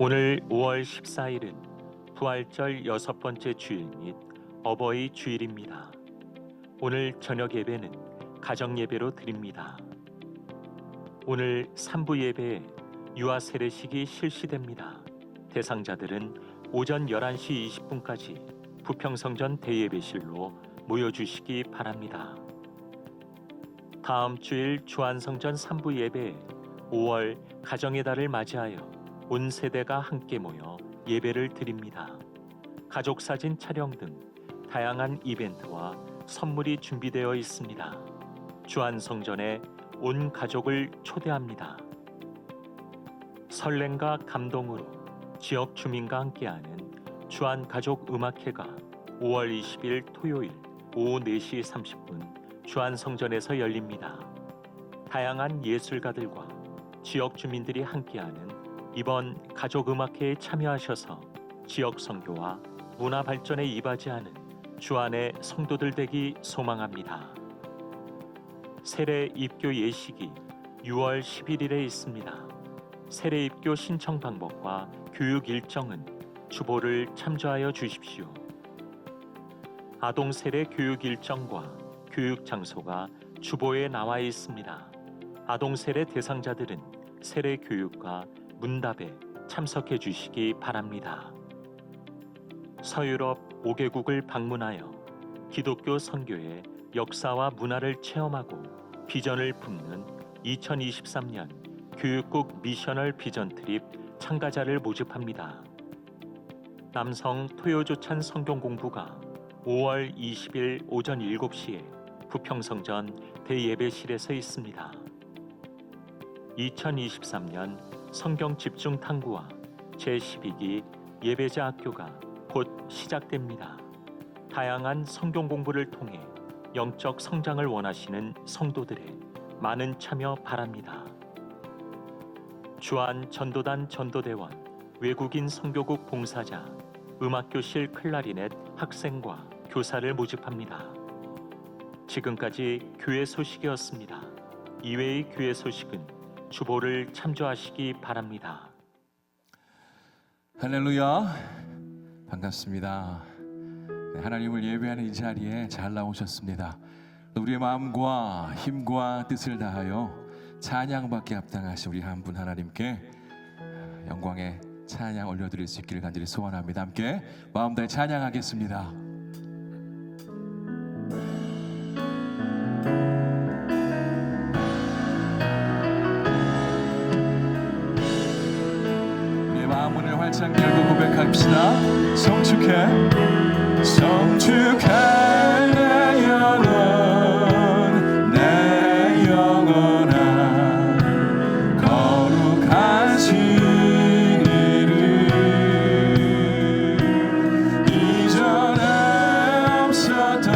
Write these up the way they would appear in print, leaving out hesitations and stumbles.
오늘 5월 14일은 부활절 6번째 주일 및 어버이 주일입니다. 오늘 저녁 예배는 가정 예배로 드립니다. 오늘 3부 예배에 유아 세례식이 실시됩니다. 대상자들은 오전 11시 20분까지 부평성전 대예배실로 모여주시기 바랍니다. 다음 주일 주안성전 3부 예배에 5월 가정의 달을 맞이하여 온 세대가 함께 모여 예배를 드립니다. 가족 사진 촬영 등 다양한 이벤트와 선물이 준비되어 있습니다. 주안성전에 온 가족을 초대합니다. 설렘과 감동으로 지역 주민과 함께하는 주안가족 음악회가 5월 20일 토요일 오후 4시 30분 주안성전에서 열립니다. 다양한 예술가들과 지역 주민들이 함께하는 이번 가족음악회에 참여하셔서 지역 선교와 문화 발전에 이바지하는 주안의 성도들 되기 소망합니다. 세례 입교 예식이 6월 11일에 있습니다. 세례 입교 신청 방법과 교육 일정은 주보를 참조하여 주십시오. 아동 세례 교육 일정과 교육 장소가 주보에 나와 있습니다. 아동 세례 대상자들은 세례 교육과 문답에 참석해 주시기 바랍니다. 서유럽 5개국을 방문하여 기독교 선교의 역사와 문화를 체험하고 비전을 품는 2023년 교육국 미셔널 비전 트립 참가자를 모집합니다. 남성 토요조찬 성경 공부가 5월 20일 오전 7시에 부평성전 대예배실에서 있습니다. 2023년 성경 집중 탐구와 제12기 예배자 학교가 곧 시작됩니다. 다양한 성경 공부를 통해 영적 성장을 원하시는 성도들의 많은 참여 바랍니다. 주안 전도단 전도대원, 외국인 선교국 봉사자, 음악교실 클라리넷 학생과 교사를 모집합니다. 지금까지 교회 소식이었습니다. 이외의 교회 소식은 주보를 참조하시기 바랍니다. 할렐루야, 반갑습니다. 네, 하나님을 예배하는 이 자리에 잘 나오셨습니다. 우리의 마음과 힘과 뜻을 다하여 찬양받게 합당하신 우리 한 분 하나님께 영광의 찬양 올려드릴 수 있기를 간절히 소원합니다. 함께 마음 다해 찬양하겠습니다. 우리의 마음문을 활짝 열고 고백합시다. 성축해 성축해 내 영혼 내 영혼아 거룩하신 이름 이전에 없었던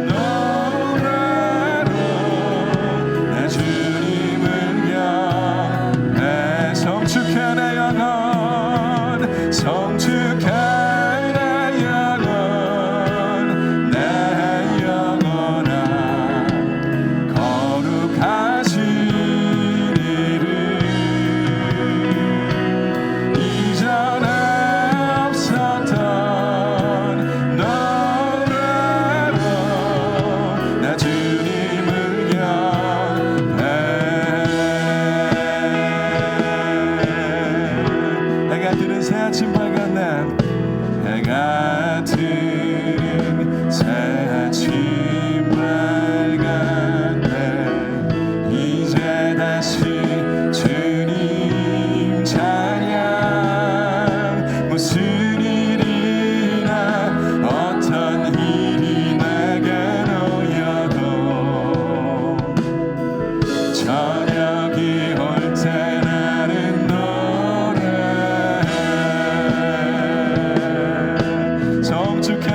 노래로 내 주님을 영해 성축해 내 영혼 성축해 성축해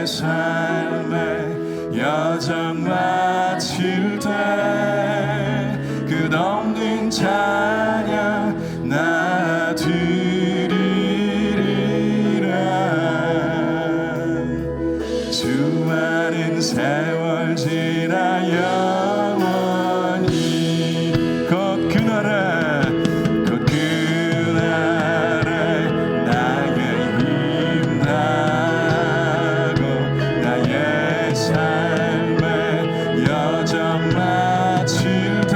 삶의 여정 마칠 때 끝없는 찬양 나 드리리라. 수많은 세월 지나 영원히 곧 그날에 나의 힘 나고 나의 삶의 여정 마칠 때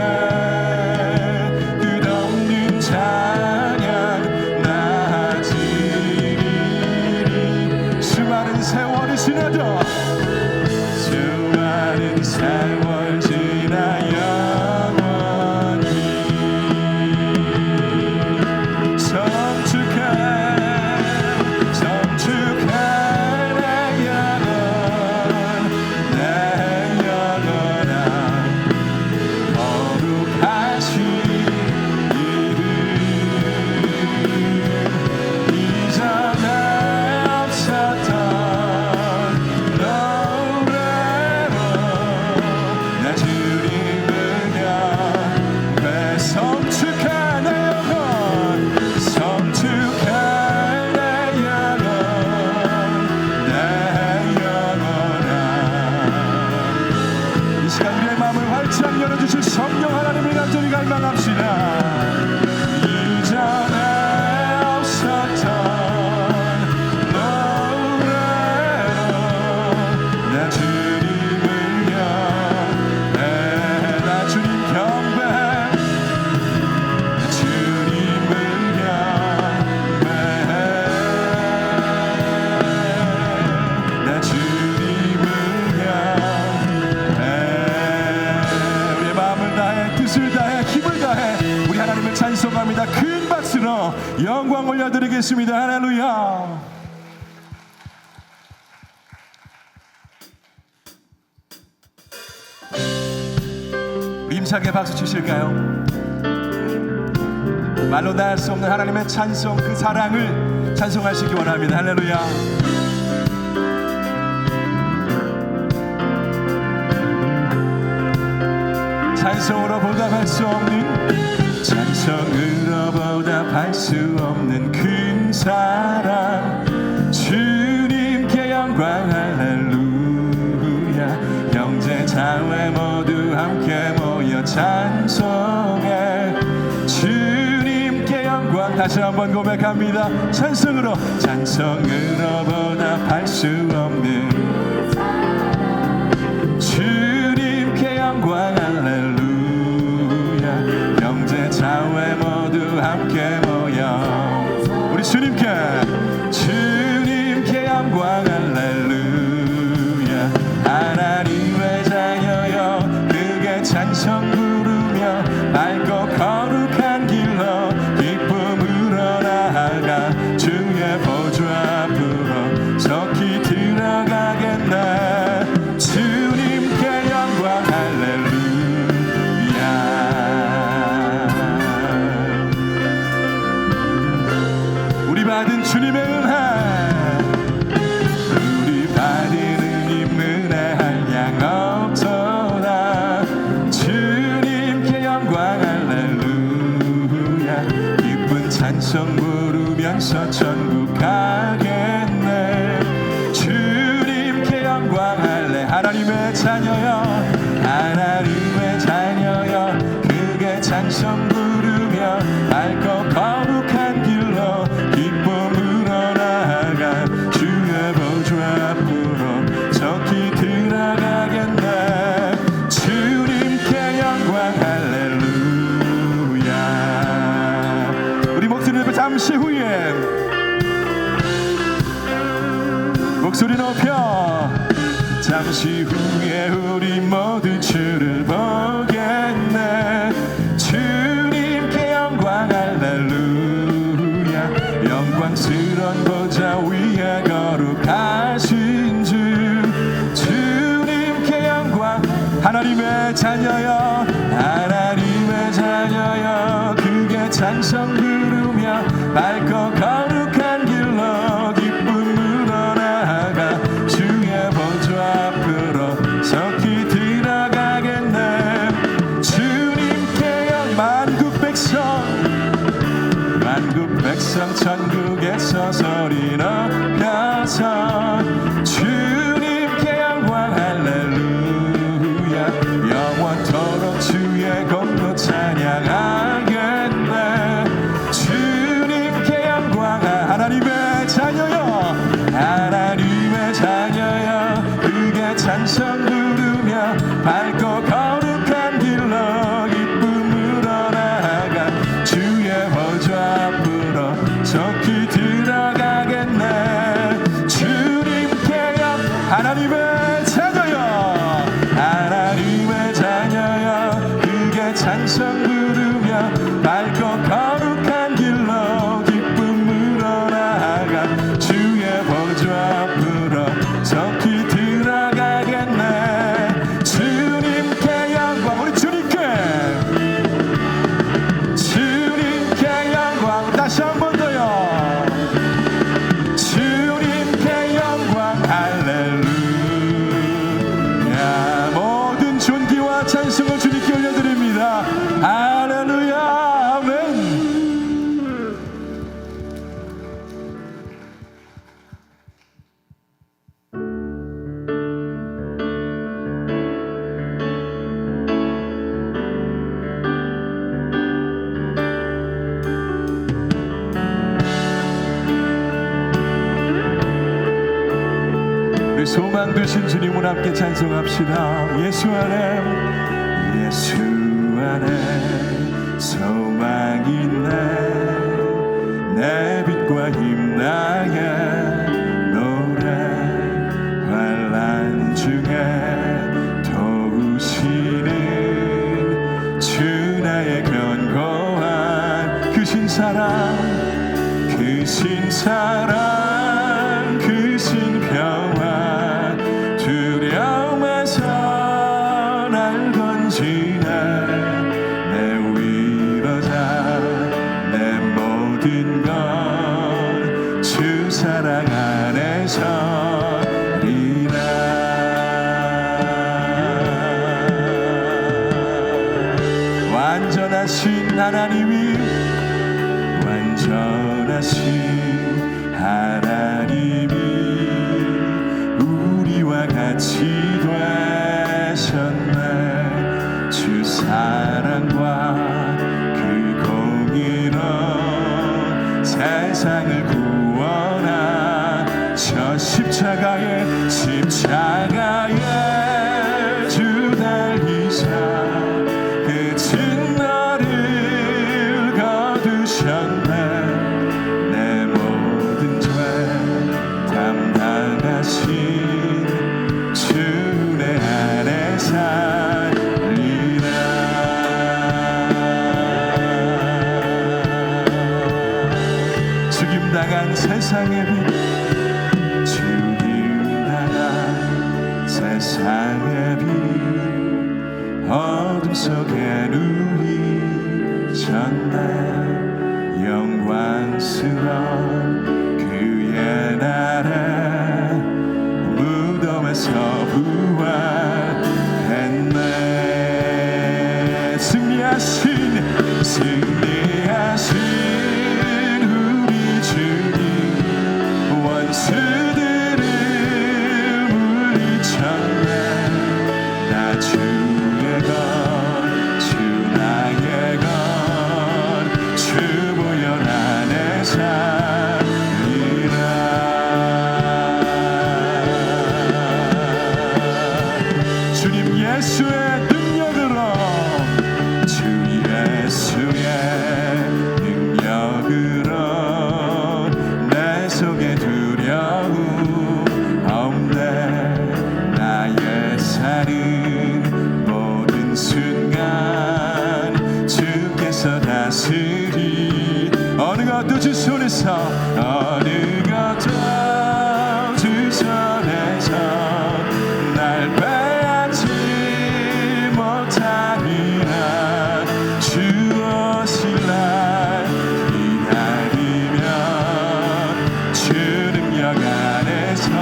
끝없는 찬양 나 드리리. 수많은 세월이 지나도 수많은 세월 지나 영원히 성축해 내 영혼 내 영혼아 거룩하신 이름 이전에 없었던 노래로 내 주님을 경배. 성축해 내 영혼 성축해 내 영혼 내 영혼아. 이 시간 우리의 마음을 활짝 열어주실 성령 하나님을 간절히 갈망합시다. 이전에 없었던 노래로 내 주님을 경배. 나 주님 경배해 내 주님을 경배해 내 주님을 경배해. 우리의 마음을 다해 뜻을 다해 힘을 다해 우리 하나님을 찬송합니다. 큰 박수로 영광 올려드리겠습니다. 할렐루야. 우리 힘차게 박수 치실까요? 말로 다 할 수 없는 하나님의 찬송, 그 사랑을 찬송하시기 원합니다. 할렐루야. 찬송으로 보답할 수 없는 찬송으로 보답할 수 없는 큰 사랑 주님께 영광 할렐루야. 형제 자매 모두 함께 모여 찬송해 주님께 영광. 다시 한번 고백합니다. 찬송으로 보답할 수 없는 주님께 영광 할렐루야. 형제 자매 모두 함께 모여 우리 주님께 영광 할렐루야. 하나님의 자녀여 그게 찬송 부르며 맑고 거룩한 길로 기쁨으로 나아가 주의 보좌 앞으로 속히 들어가겠네. 주님께 영광 할렐루야. 우리 받은 주님의 은혜, 우리 받은 은혜 한량 없도다. 주님께 영광 할렐루야. 기쁜 찬송 부르면서 천국 가겠네. 주님께 영광 할래. 하나님의 자녀여 하나님의 자녀여 그게 찬송 부르며 맑고 거룩한 길로 기쁨으로 나아가 주의 보좌 앞으로 속히 들어가겠네. 주님께 영광 할렐루야. 우리 목소리 높여 잠시 후에 목소리 높여 잠시 후에 우리 모두 주를 보겠네. 주님께 영광 할렐루야. 영광스러운 보좌 위에 거룩하신 주 주님께 영광. 하나님의 자녀여 하나님의 자녀여 그게 찬송 부르며 맑고 거룩한 길로 기쁨으로 나아가 주의 하나님의 자녀여 하나님의 자녀여 그게 찬송 부르며 밝고 거룩한 길로 기쁨으로 나아가 주의 보좌 앞으로 속히 들어가겠네. 주님께 영광 우리 주님께 영광 다시 한 번 더요. 주님께 영광 할렐루야. 모든 존귀와 찬송을 주님께 올려드립니다. 할렐루야 아멘. 우리 소망 되신 주님을 함께 찬송합시다. 예수 안에 소망이 있네. 내 빛과 힘 나의 노래 환난 중에 도우시는 주 나의 견고한 그 신사랑 그 신사랑 그 신평화 두려움에서 날 건지네. 내 위로자 내 모든 것 주 사랑 안에서리라. 완전하신 하나님이 완전하신 하나님이 우리와 같이 되셨네. 주 사랑과 그 공의로 세상을 구원한 저 십자가에 주 달리사 그 진노를 거두셨네. 내 모든 죄 담당하신 주 내 안에 살리라. 죽임당한 세상의 빛 죽임당한 세상의 빛 어둠 속에 누이셨네. 영광스러운 그의 나라 무덤에서 부활했네. 승리하신 우리 주님 원수들을 물리쳤네. 나 주의 것 주 나의 것 주 보혈 안에 살리라. 주님 예수의 능력으로 주 예수의 능력으로 내 속에 두려움 없네. 나의 사는 모든 순간 주께서 다스리. 어느 것도 주 손에서 어느 것도 주 손에서 날 빼앗지 못하리라. 주 오실 날 기다리며 주 능력 안에 서리라.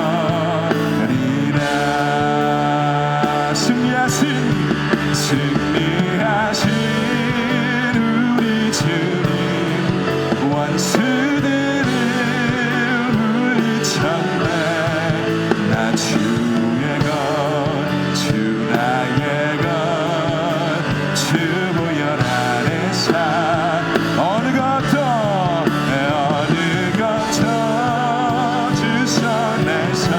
승리하신 우리 주님 원수들을 물리쳤네. 나 주의 것 주 나의 것 주 보혈 안에 사. 어느 것도 주 손에서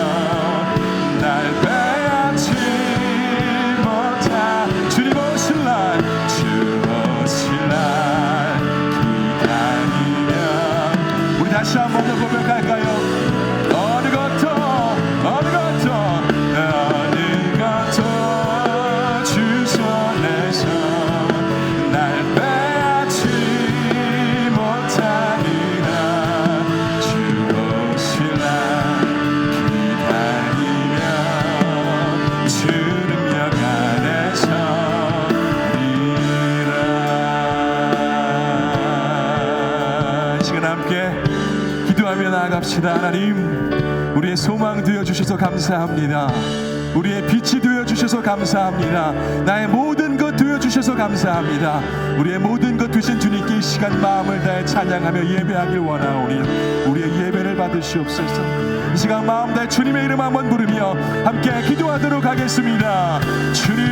고백합시다. 하나님, 우리의 소망 되어 주셔서 감사합니다. 우리의 빛이 되어 주셔서 감사합니다. 나의 모든 것 되어 주셔서 감사합니다. 우리의 모든 것 되신 주님께 이 시간 마음을 다해 찬양하며 예배하길 원하오니 우리의 예배를 받으시옵소서. 이 시간 마음 다해 주님의 이름 한번 부르며 함께 기도하도록 하겠습니다. 주님,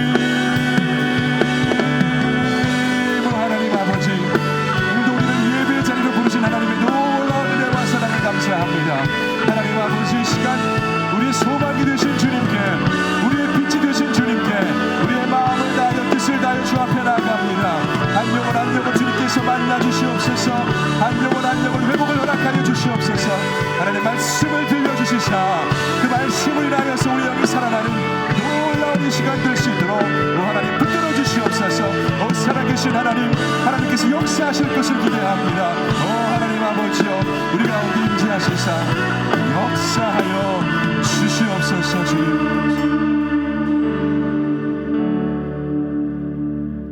하나님 아버지, 오늘도 우리를 예배의 자리로 부르신 하나님의 놀라운 은혜와 사랑을 감사합니다. 하나님 아버지, 이 시간 우리의 소망이 되신 주님께, 우리의 빛이 되신 주님께 우리의 마음을 다하여 뜻을 다하여 주 앞에 나아갑니다. 한 영혼 한 영혼 주님께서 만나 주시옵소서. 한 영혼 한 영혼 회복을 허락하여 주시옵소서. 하나님 말씀을 들려주시사 그 말씀을 인하여서 우리 영이 살아나는 놀라운 이 시간 될 수 있도록 하나님 붙들어 주시옵소서. 살아계신 하나님, 하나님께서 역사하실 것을 기대합니다. 하나님 아버지여, 우리 가운데 임재하시사 역사하여 주시옵소서. 주님,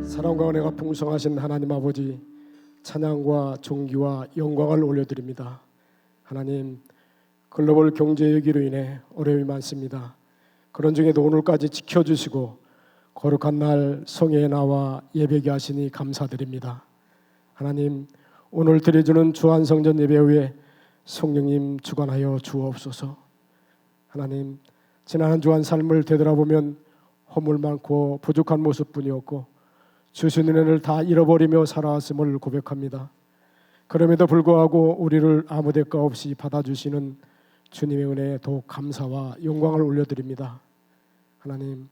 사랑과 은혜가 풍성하신 하나님 아버지, 찬양과 존귀와 영광을 올려드립니다. 하나님, 글로벌 경제 위기로 인해 어려움이 많습니다. 그런 중에도 오늘까지 지켜주시고 거룩한 날 성회에 나와 예배게 하시니 감사드립니다. 하나님, 오늘 드려주는 주안성전 예배 후에 성령님 주관하여 주옵소서. 하나님, 지난 한 주한 삶을 되돌아보면 허물 많고 부족한 모습뿐이었고 주신 은혜를 다 잃어버리며 살아왔음을 고백합니다. 그럼에도 불구하고 우리를 아무 대가 없이 받아주시는 주님의 은혜에 더욱 감사와 영광을 올려드립니다. 하나님,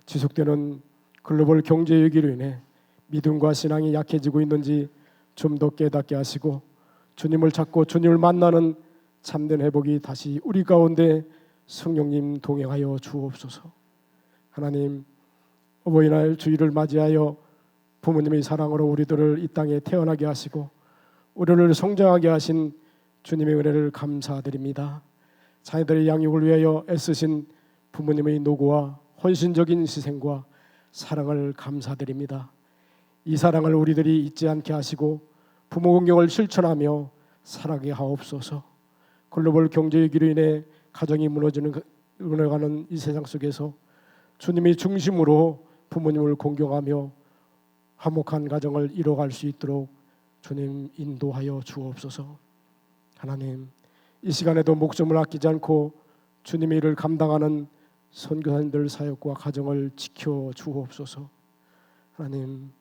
지속되는 글로벌 경제 위기로 인해 믿음과 신앙이 약해지고 있는지 좀 더 깨닫게 하시고 주님을 찾고 주님을 만나는 참된 회복이 다시 우리 가운데 성령님 동행하여 주옵소서. 하나님, 어버이날 주일을 맞이하여 부모님의 사랑으로 우리들을 이 땅에 태어나게 하시고 우리를 성장하게 하신 주님의 은혜를 감사드립니다. 자녀들의 양육을 위하여 애쓰신 부모님의 노고와 헌신적인 희생과 사랑을 감사드립니다. 이 사랑을 우리들이 잊지 않게 하시고 부모 공경을 실천하며 살아가게 하옵소서. 글로벌 경제 위기로 인해 가정이 무너가는 이 세상 속에서 주님이 중심으로 부모님을 공경하며 화목한 가정을 이뤄갈 수 있도록 주님 인도하여 주옵소서. 하나님, 이 시간에도 목숨을 아끼지 않고 주님의 일을 감당하는 선교사님들 사역과 가정을 지켜 주옵소서. 하나님,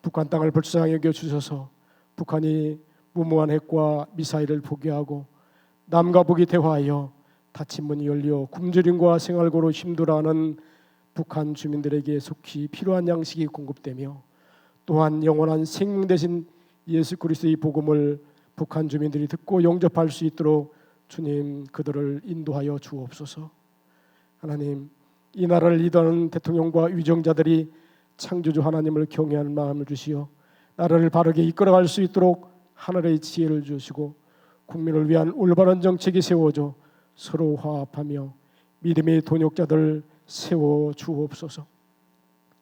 북한 땅을 불쌍히 여겨 주셔서 북한이 무모한 핵과 미사일을 포기하고 남과 북이 대화하여 닫힌 문이 열려 굶주림과 생활고로 힘들어하는 북한 주민들에게 속히 필요한 양식이 공급되며 또한 영원한 생명 대신 예수 그리스도의 복음을 북한 주민들이 듣고 영접할 수 있도록 주님 그들을 인도하여 주옵소서. 하나님, 이 나라를 리더하는 대통령과 위정자들이 창조주 하나님을 경외하는 마음을 주시어 나라를 바르게 이끌어갈 수 있도록 하늘의 지혜를 주시고 국민을 위한 올바른 정책이 세워져 서로 화합하며 믿음의 동역자들 세워 주옵소서.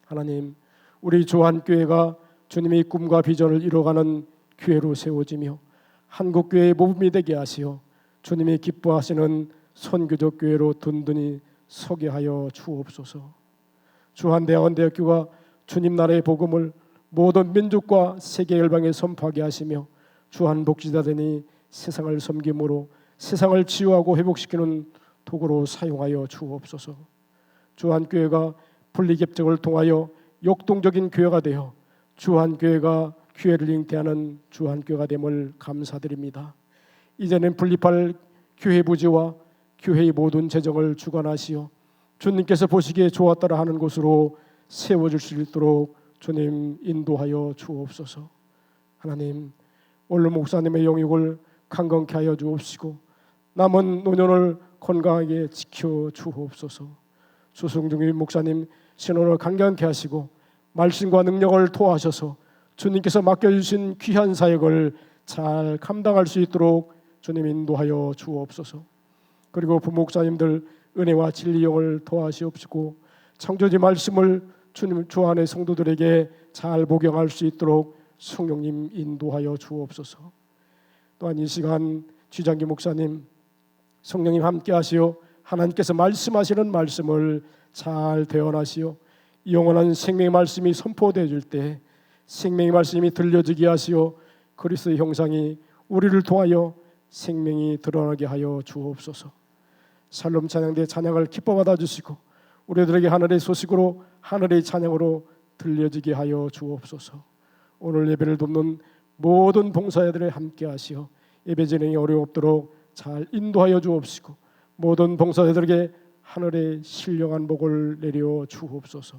하나님, 우리 조한교회가 주님의 꿈과 비전을 이뤄가는 교회로 세워지며 한국교회의 모범이 되게 하시어 주님이 기뻐하시는 선교적 교회로 든든히 서게 하여 주옵소서. 주한대학원대학교가 주님 나라의 복음을 모든 민족과 세계 열방에 선포하게 하시며 주한복지자단이 세상을 섬김으로 세상을 치유하고 회복시키는 도구로 사용하여 주옵소서. 주한교회가 분리개척을 통하여 역동적인 교회가 되어 주한교회가 교회를 잉태하는 주한교회가 됨을 감사드립니다. 이제는 분립할 교회 부지와 교회의 모든 재정을 주관하시어 주님께서 보시기에 좋았더라 하는 곳으로 세워질 수 있도록 주님 인도하여 주옵소서. 하나님, 오늘 목사님의 영육을 강건케 하여 주옵시고 남은 노년을 건강하게 지켜 주옵소서. 수승중의 목사님 신원을 강건케 하시고 말씀과 능력을 토하셔서 주님께서 맡겨주신 귀한 사역을 잘 감당할 수 있도록 주님 인도하여 주옵소서. 그리고 부목사님들 은혜와 진리 영을 도하시옵시고 창조주 말씀을 주님 주 안의 성도들에게 잘 복용할 수 있도록 성령님 인도하여 주옵소서. 또한 이 시간 지장기 목사님 성령님 함께 하시오. 하나님께서 말씀하시는 말씀을 잘 대언하시오. 영원한 생명의 말씀이 선포되어질 때 생명의 말씀이 들려지게 하시오. 그리스도의 형상이 우리를 통하여 생명이 드러나게 하여 주옵소서. 살롬 찬양대 찬양을 기뻐 받아주시고 우리들에게 하늘의 소식으로 하늘의 찬양으로 들려지게 하여 주옵소서. 오늘 예배를 돕는 모든 봉사자들에 함께 하시어 예배 진행이 어려움 없도록 잘 인도하여 주옵시고 모든 봉사자들에게 하늘의 신령한 복을 내려 주옵소서.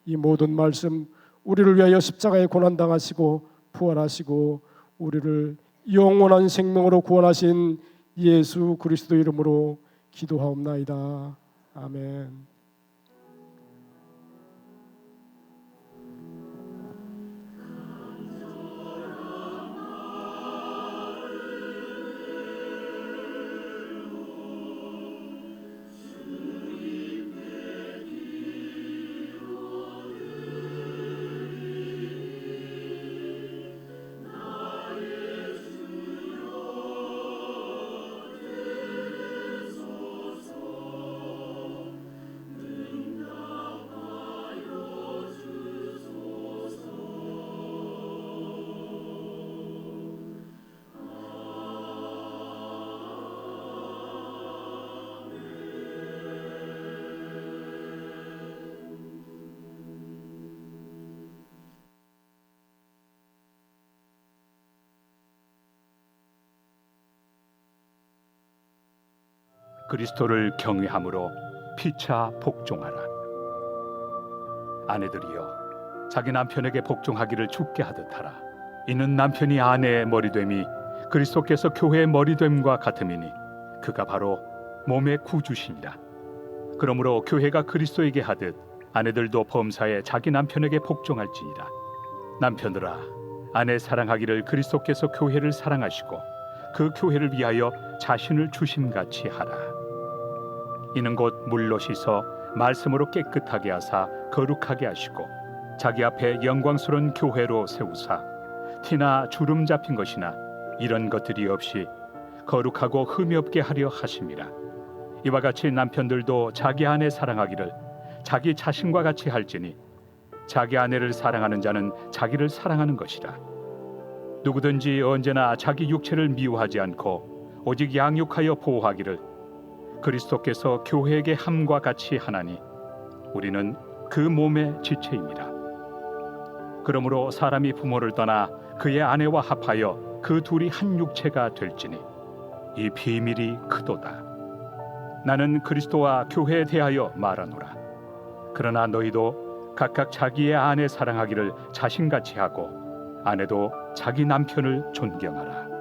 이 모든 말씀 우리를 위하여 십자가에 고난당하시고 부활하시고 우리를 영원한 생명으로 구원하신 예수 그리스도 이름으로 기도하옵나이다. 아멘. 그리스도를 경외함으로 피차 복종하라. 아내들이여 자기 남편에게 복종하기를 주께 하듯 하라. 이는 남편이 아내의 머리됨이 그리스도께서 교회의 머리됨과 같음이니 그가 바로 몸의 구주시니라. 그러므로 교회가 그리스도에게 하듯 아내들도 범사에 자기 남편에게 복종할지니라. 남편들아 아내 사랑하기를 그리스도께서 교회를 사랑하시고 그 교회를 위하여 자신을 주심같이 하라. 이는 곧 물로 씻어 말씀으로 깨끗하게 하사 거룩하게 하시고 자기 앞에 영광스러운 교회로 세우사 티나 주름 잡힌 것이나 이런 것들이 없이 거룩하고 흠이 없게 하려 하심이라. 이와 같이 남편들도 자기 아내 사랑하기를 자기 자신과 같이 할지니 자기 아내를 사랑하는 자는 자기를 사랑하는 것이라. 누구든지 언제나 자기 육체를 미워하지 않고 오직 양육하여 보호하기를 그리스도께서 교회에게 함과 같이 하나니 우리는 그 몸의 지체입니다. 그러므로 사람이 부모를 떠나 그의 아내와 합하여 그 둘이 한 육체가 될지니 이 비밀이 크도다. 나는 그리스도와 교회에 대하여 말하노라. 그러나 너희도 각각 자기의 아내 사랑하기를 자신같이 하고 아내도 자기 남편을 존경하라.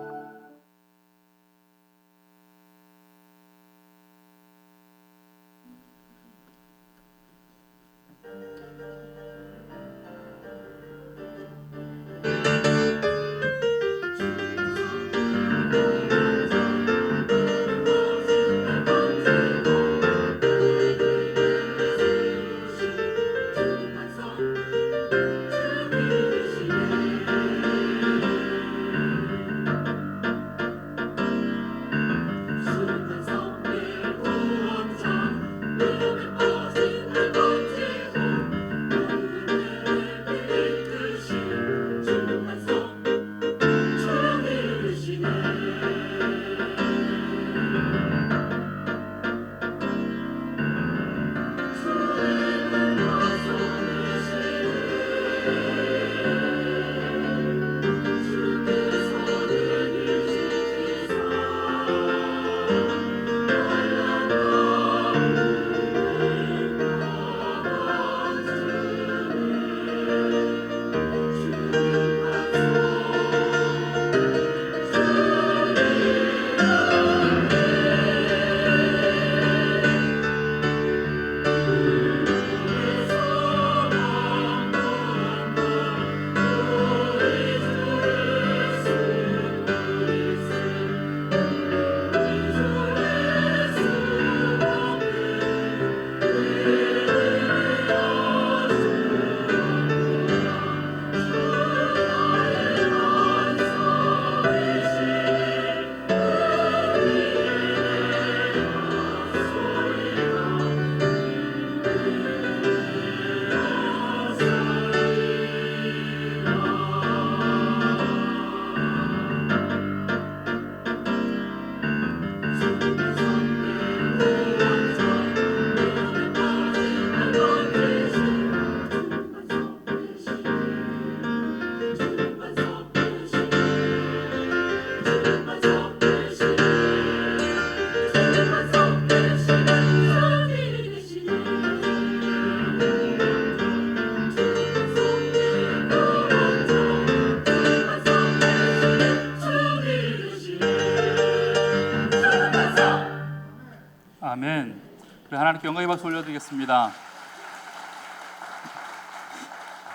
우리 하나님께 영광의 박수 올려드리겠습니다.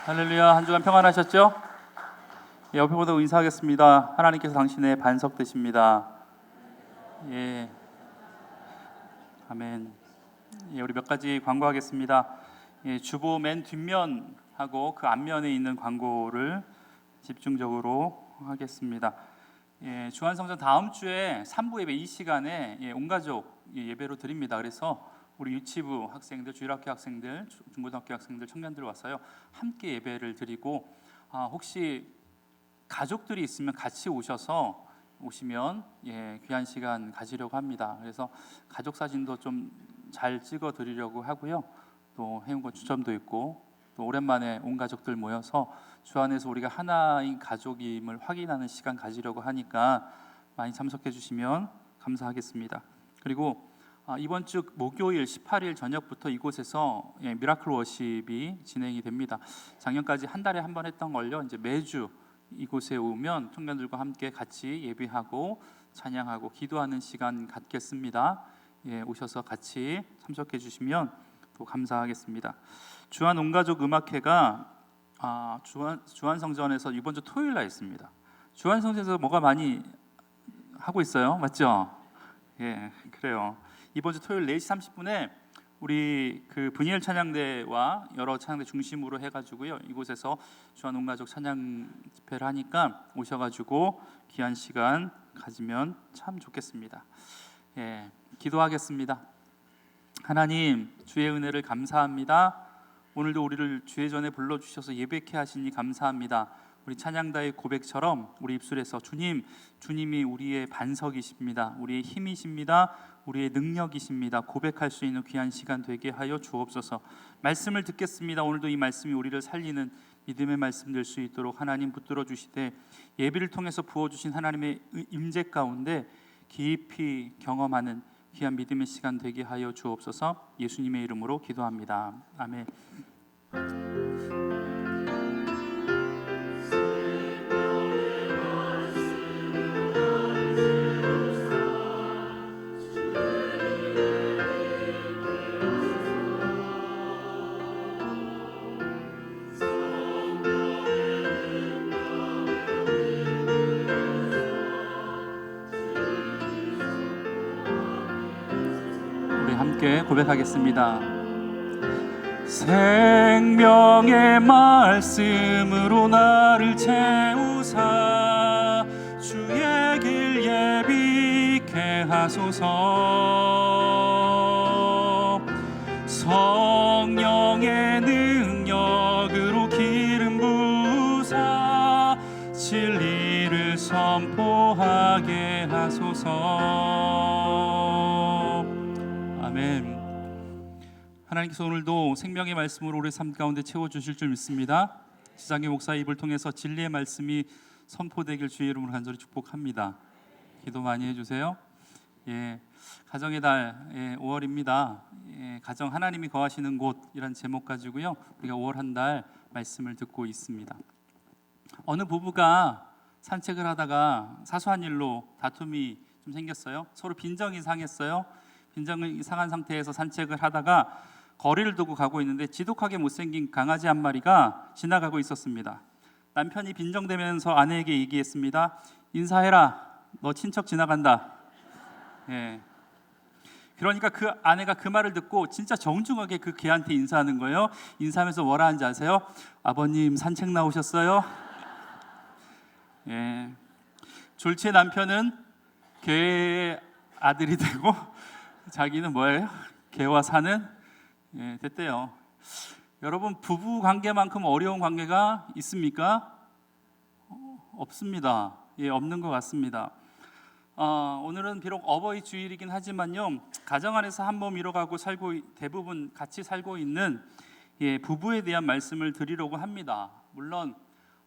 할렐루야. 한 주간 평안하셨죠? 예, 옆에 보고 인사하겠습니다. 하나님께서 당신의 반석 되십니다. 예, 아멘. 예, 우리 몇 가지 광고하겠습니다. 예, 주보 맨 뒷면하고 그 앞면에 있는 광고를 집중적으로 하겠습니다. 예, 주한성전 다음 주에 3부 예배 이 시간에 온 가족 예배로 드립니다. 그래서 우리 유치부 학생들, 주일학교 학생들, 중고등학교 학생들, 청년들 와서요 함께 예배를 드리고 혹시 가족들이 있으면 같이 오시면 귀한 시간 가지려고 합니다. 그래서 가족 사진도 좀 잘 찍어 드리려고 하고요. 또 해운권 추첨도 있고 또 오랜만에 온 가족들 모여서 주 안에서 우리가 하나인 가족임을 확인하는 시간 가지려고 하니까 많이 참석해 주시면 감사하겠습니다. 그리고 이번 주 목요일 18일 저녁부터 이곳에서 미라클 워십이 진행이 됩니다. 작년까지 한 달에 한 번 했던 걸요. 이제 매주 이곳에 오면 청년들과 함께 같이 예배하고 찬양하고 기도하는 시간 갖겠습니다. 예, 오셔서 같이 참석해 주시면 또 감사하겠습니다. 주한 온가족 음악회가 주한성전에서 이번 주 토요일 날 있습니다. 주한성전에서 뭐가 많이 하고 있어요, 맞죠? 예, 그래요. 이번 주 토요일 4시 30분에 우리 그 분이엘 찬양대와 여러 찬양대 중심으로 해가지고요 이곳에서 주한 온가족 찬양 집회를 하니까 오셔가지고 귀한 시간 가지면 참 좋겠습니다. 예, 기도하겠습니다. 하나님, 주의 은혜를 감사합니다. 오늘도 우리를 주의 전에 불러주셔서 예배케 하시니 감사합니다. 우리 찬양다의 고백처럼 우리 입술에서 주님이 우리의 반석이십니다. 우리의 힘이십니다. 우리의 능력이십니다. 고백할 수 있는 귀한 시간 되게 하여 주옵소서. 말씀을 듣겠습니다. 오늘도 이 말씀이 우리를 살리는 믿음의 말씀 될 수 있도록 하나님 붙들어 주시되 예배를 통해서 부어주신 하나님의 임재 가운데 깊이 경험하는 귀한 믿음의 시간 되게 하여 주옵소서. 예수님의 이름으로 기도합니다. 아멘. 함께 고백하겠습니다. 생명의 말씀으로 나를 채우사 주의 길 예비케 하소서. 성령의 능력으로 기름 부사 진리를 선포하게 하소서. 아멘. 하나님께서 오늘도 생명의 말씀으로 우리 삶 가운데 채워주실 줄 믿습니다. 지상의 목사 입을 통해서 진리의 말씀이 선포되길 주의 이름으로 간절히 축복합니다. 기도 많이 해주세요. 예, 가정의 달 5월입니다. 가정 하나님이 거하시는 곳이란 제목 가지고요 우리가 5월 한 달 말씀을 듣고 있습니다. 어느 부부가 산책을 하다가 사소한 일로 다툼이 좀 생겼어요. 서로 빈정이 상했어요. 빈정이 상한 상태에서 산책을 하다가 거리를 두고 가고 있는데 지독하게 못생긴 강아지 한 마리가 지나가고 있었습니다. 남편이 빈정대면서 아내에게 얘기했습니다. 인사해라, 너 친척 지나간다. 예. 그러니까 그 아내가 그 말을 듣고 진짜 정중하게 그 개한테 인사하는 거예요. 인사하면서 뭐라 하는지 아세요? 아버님 산책 나오셨어요? 예. 졸지의 남편은 개의 아들이 되고 자기는 뭐예요? 개와 사는 됐대요. 여러분, 부부 관계만큼 어려운 관계가 있습니까? 없습니다. 예, 없는 것 같습니다. 오늘은 비록 어버이 주일이긴 하지만요 가정 안에서 한 몸 이뤄가고 대부분 같이 살고 있는 부부에 대한 말씀을 드리려고 합니다. 물론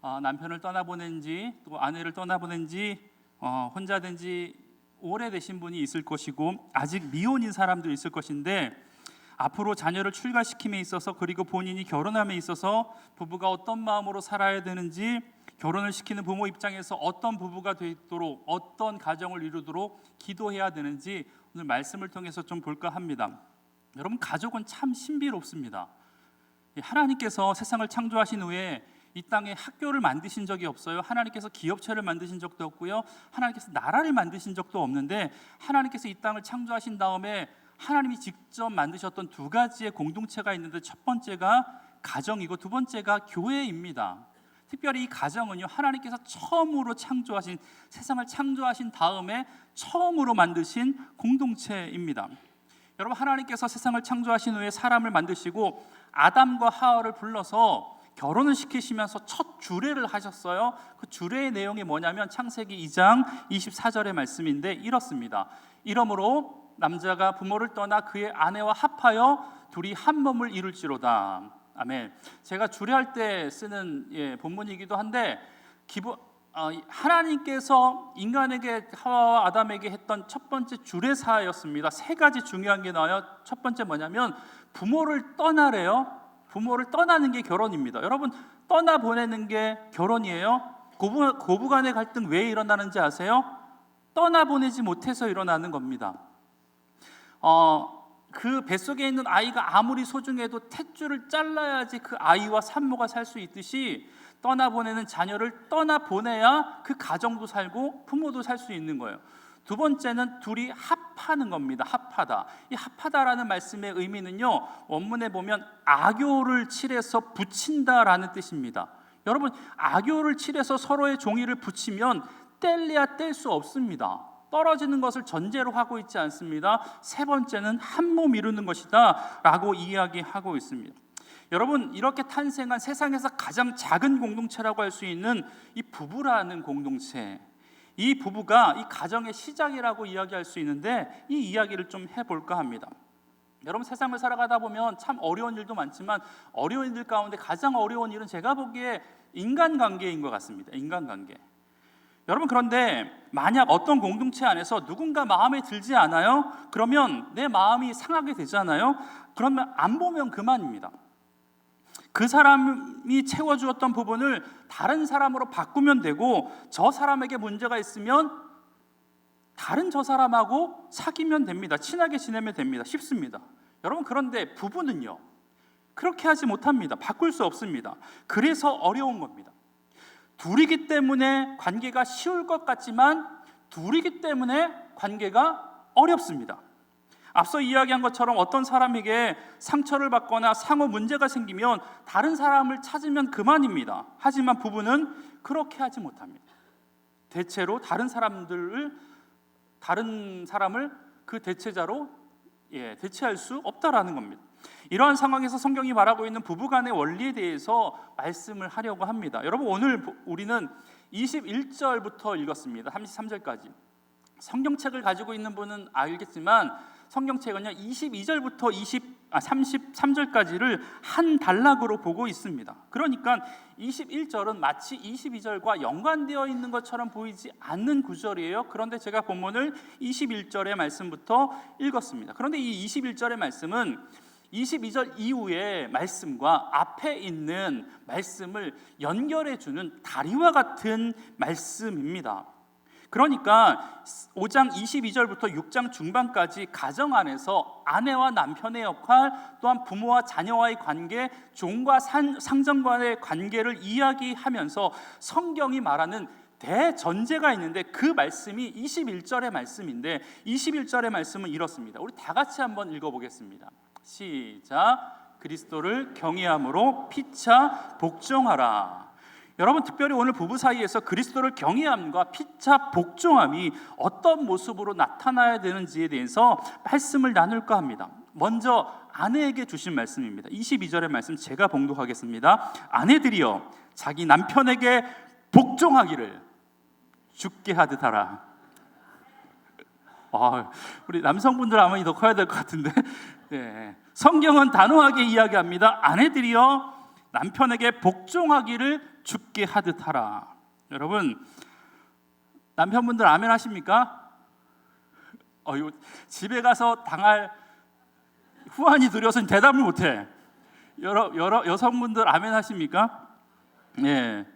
남편을 떠나보낸 지 또 아내를 떠나보낸 지 혼자 된 지 오래되신 분이 있을 것이고 아직 미혼인 사람도 있을 것인데 앞으로 자녀를 출가시킴에 있어서 그리고 본인이 결혼함에 있어서 부부가 어떤 마음으로 살아야 되는지, 결혼을 시키는 부모 입장에서 어떤 부부가 되도록, 어떤 가정을 이루도록 기도해야 되는지 오늘 말씀을 통해서 좀 볼까 합니다. 여러분, 가족은 참 신비롭습니다. 하나님께서 세상을 창조하신 후에 이 땅에 학교를 만드신 적이 없어요. 하나님께서 기업체를 만드신 적도 없고요. 하나님께서 나라를 만드신 적도 없는데, 하나님께서 이 땅을 창조하신 다음에 하나님이 직접 만드셨던 두 가지의 공동체가 있는데, 첫 번째가 가정이고 두 번째가 교회입니다. 특별히 이 가정은요, 하나님께서 처음으로 창조하신, 세상을 창조하신 다음에 처음으로 만드신 공동체입니다. 여러분, 하나님께서 세상을 창조하신 후에 사람을 만드시고 아담과 하와를 불러서 결혼을 시키시면서 첫 주례를 하셨어요. 그 주례의 내용이 뭐냐면 창세기 2장 24절의 말씀인데 이렇습니다. 이러므로 남자가 부모를 떠나 그의 아내와 합하여 둘이 한 몸을 이룰지로다. 아멘. 제가 주례할 때 쓰는 본문이기도 한데, 하나님께서 인간에게, 하와와 아담에게 했던 첫 번째 주례사였습니다. 세 가지 중요한 게 나와요. 첫 번째 뭐냐면 부모를 떠나래요. 부모를 떠나는 게 결혼입니다. 여러분, 떠나보내는 게 결혼이에요. 고부간의 갈등 왜 일어나는지 아세요? 떠나보내지 못해서 일어나는 겁니다. 그 뱃속에 있는 아이가 아무리 소중해도 탯줄을 잘라야지 그 아이와 산모가 살 수 있듯이, 떠나보내는 자녀를 떠나보내야 그 가정도 살고 부모도 살 수 있는 거예요. 두 번째는 둘이 합하는 겁니다. 합하다. 이 합하다라는 말씀의 의미는요, 원문에 보면 악교를 칠해서 붙인다라는 뜻입니다. 여러분, 악교를 칠해서 서로의 종이를 붙이면 뗄래야 뗄 수 없습니다. 떨어지는 것을 전제로 하고 있지 않습니다. 세 번째는 한 몸 이루는 것이다 라고 이야기하고 있습니다. 여러분, 이렇게 탄생한 세상에서 가장 작은 공동체라고 할 수 있는 이 부부라는 공동체, 이 부부가 이 가정의 시작이라고 이야기할 수 있는데, 이 이야기를 좀 해볼까 합니다. 여러분, 세상을 살아가다 보면 참 어려운 일도 많지만, 어려운 일들 가운데 가장 어려운 일은 제가 보기에 인간관계인 것 같습니다. 인간관계. 여러분, 그런데 만약 어떤 공동체 안에서 누군가 마음에 들지 않아요? 그러면 내 마음이 상하게 되잖아요. 그러면 안 보면 그만입니다. 그 사람이 채워주었던 부분을 다른 사람으로 바꾸면 되고, 저 사람에게 문제가 있으면 다른 저 사람하고 사귀면 됩니다. 친하게 지내면 됩니다. 쉽습니다. 여러분, 그런데 부부는요, 그렇게 하지 못합니다. 바꿀 수 없습니다. 그래서 어려운 겁니다. 둘이기 때문에 관계가 쉬울 것 같지만 둘이기 때문에 관계가 어렵습니다. 앞서 이야기한 것처럼 어떤 사람에게 상처를 받거나 상호 문제가 생기면 다른 사람을 찾으면 그만입니다. 하지만 부부는 그렇게 하지 못합니다. 대체로 다른 사람을 그 대체자로 대체할 수 없다라는 겁니다. 이러한 상황에서 성경이 말하고 있는 부부간의 원리에 대해서 말씀을 하려고 합니다. 여러분, 오늘 우리는 21절부터 읽었습니다. 33절까지. 성경책을 가지고 있는 분은 알겠지만 성경책은요, 22절부터 33절까지를 한 단락으로 보고 있습니다. 그러니까 21절은 마치 22절과 연관되어 있는 것처럼 보이지 않는 구절이에요. 그런데 제가 본문을 21절의 말씀부터 읽었습니다. 그런데 이 21절의 말씀은 22절 이후의 말씀과 앞에 있는 말씀을 연결해 주는 다리와 같은 말씀입니다. 그러니까 5장 22절부터 6장 중반까지 가정 안에서 아내와 남편의 역할, 또한 부모와 자녀와의 관계, 종과 상전간의 관계를 이야기하면서 성경이 말하는 대전제가 있는데, 그 말씀이 21절의 말씀인데, 21절의 말씀은 이렇습니다. 우리 다 같이 한번 읽어보겠습니다. 시작. 그리스도를 경외함으로 피차 복종하라. 여러분, 특별히 오늘 부부 사이에서 그리스도를 경외함과 피차 복종함이 어떤 모습으로 나타나야 되는지에 대해서 말씀을 나눌까 합니다. 먼저 아내에게 주신 말씀입니다. 22절의 말씀 제가 봉독하겠습니다. 아내들이여 자기 남편에게 복종하기를 주께 하듯 하라. 우리 남성분들 아마 더 커야 될 것 같은데, 성경은 단호하게 이야기합니다. 아내들이여 남편에게 복종하기를 주께 하듯 하라. 여러분, 남편분들 아멘 하십니까? 집에 가서 당할 후환이 두려워서 대답을 못해. 여성분들 아멘 하십니까? 네.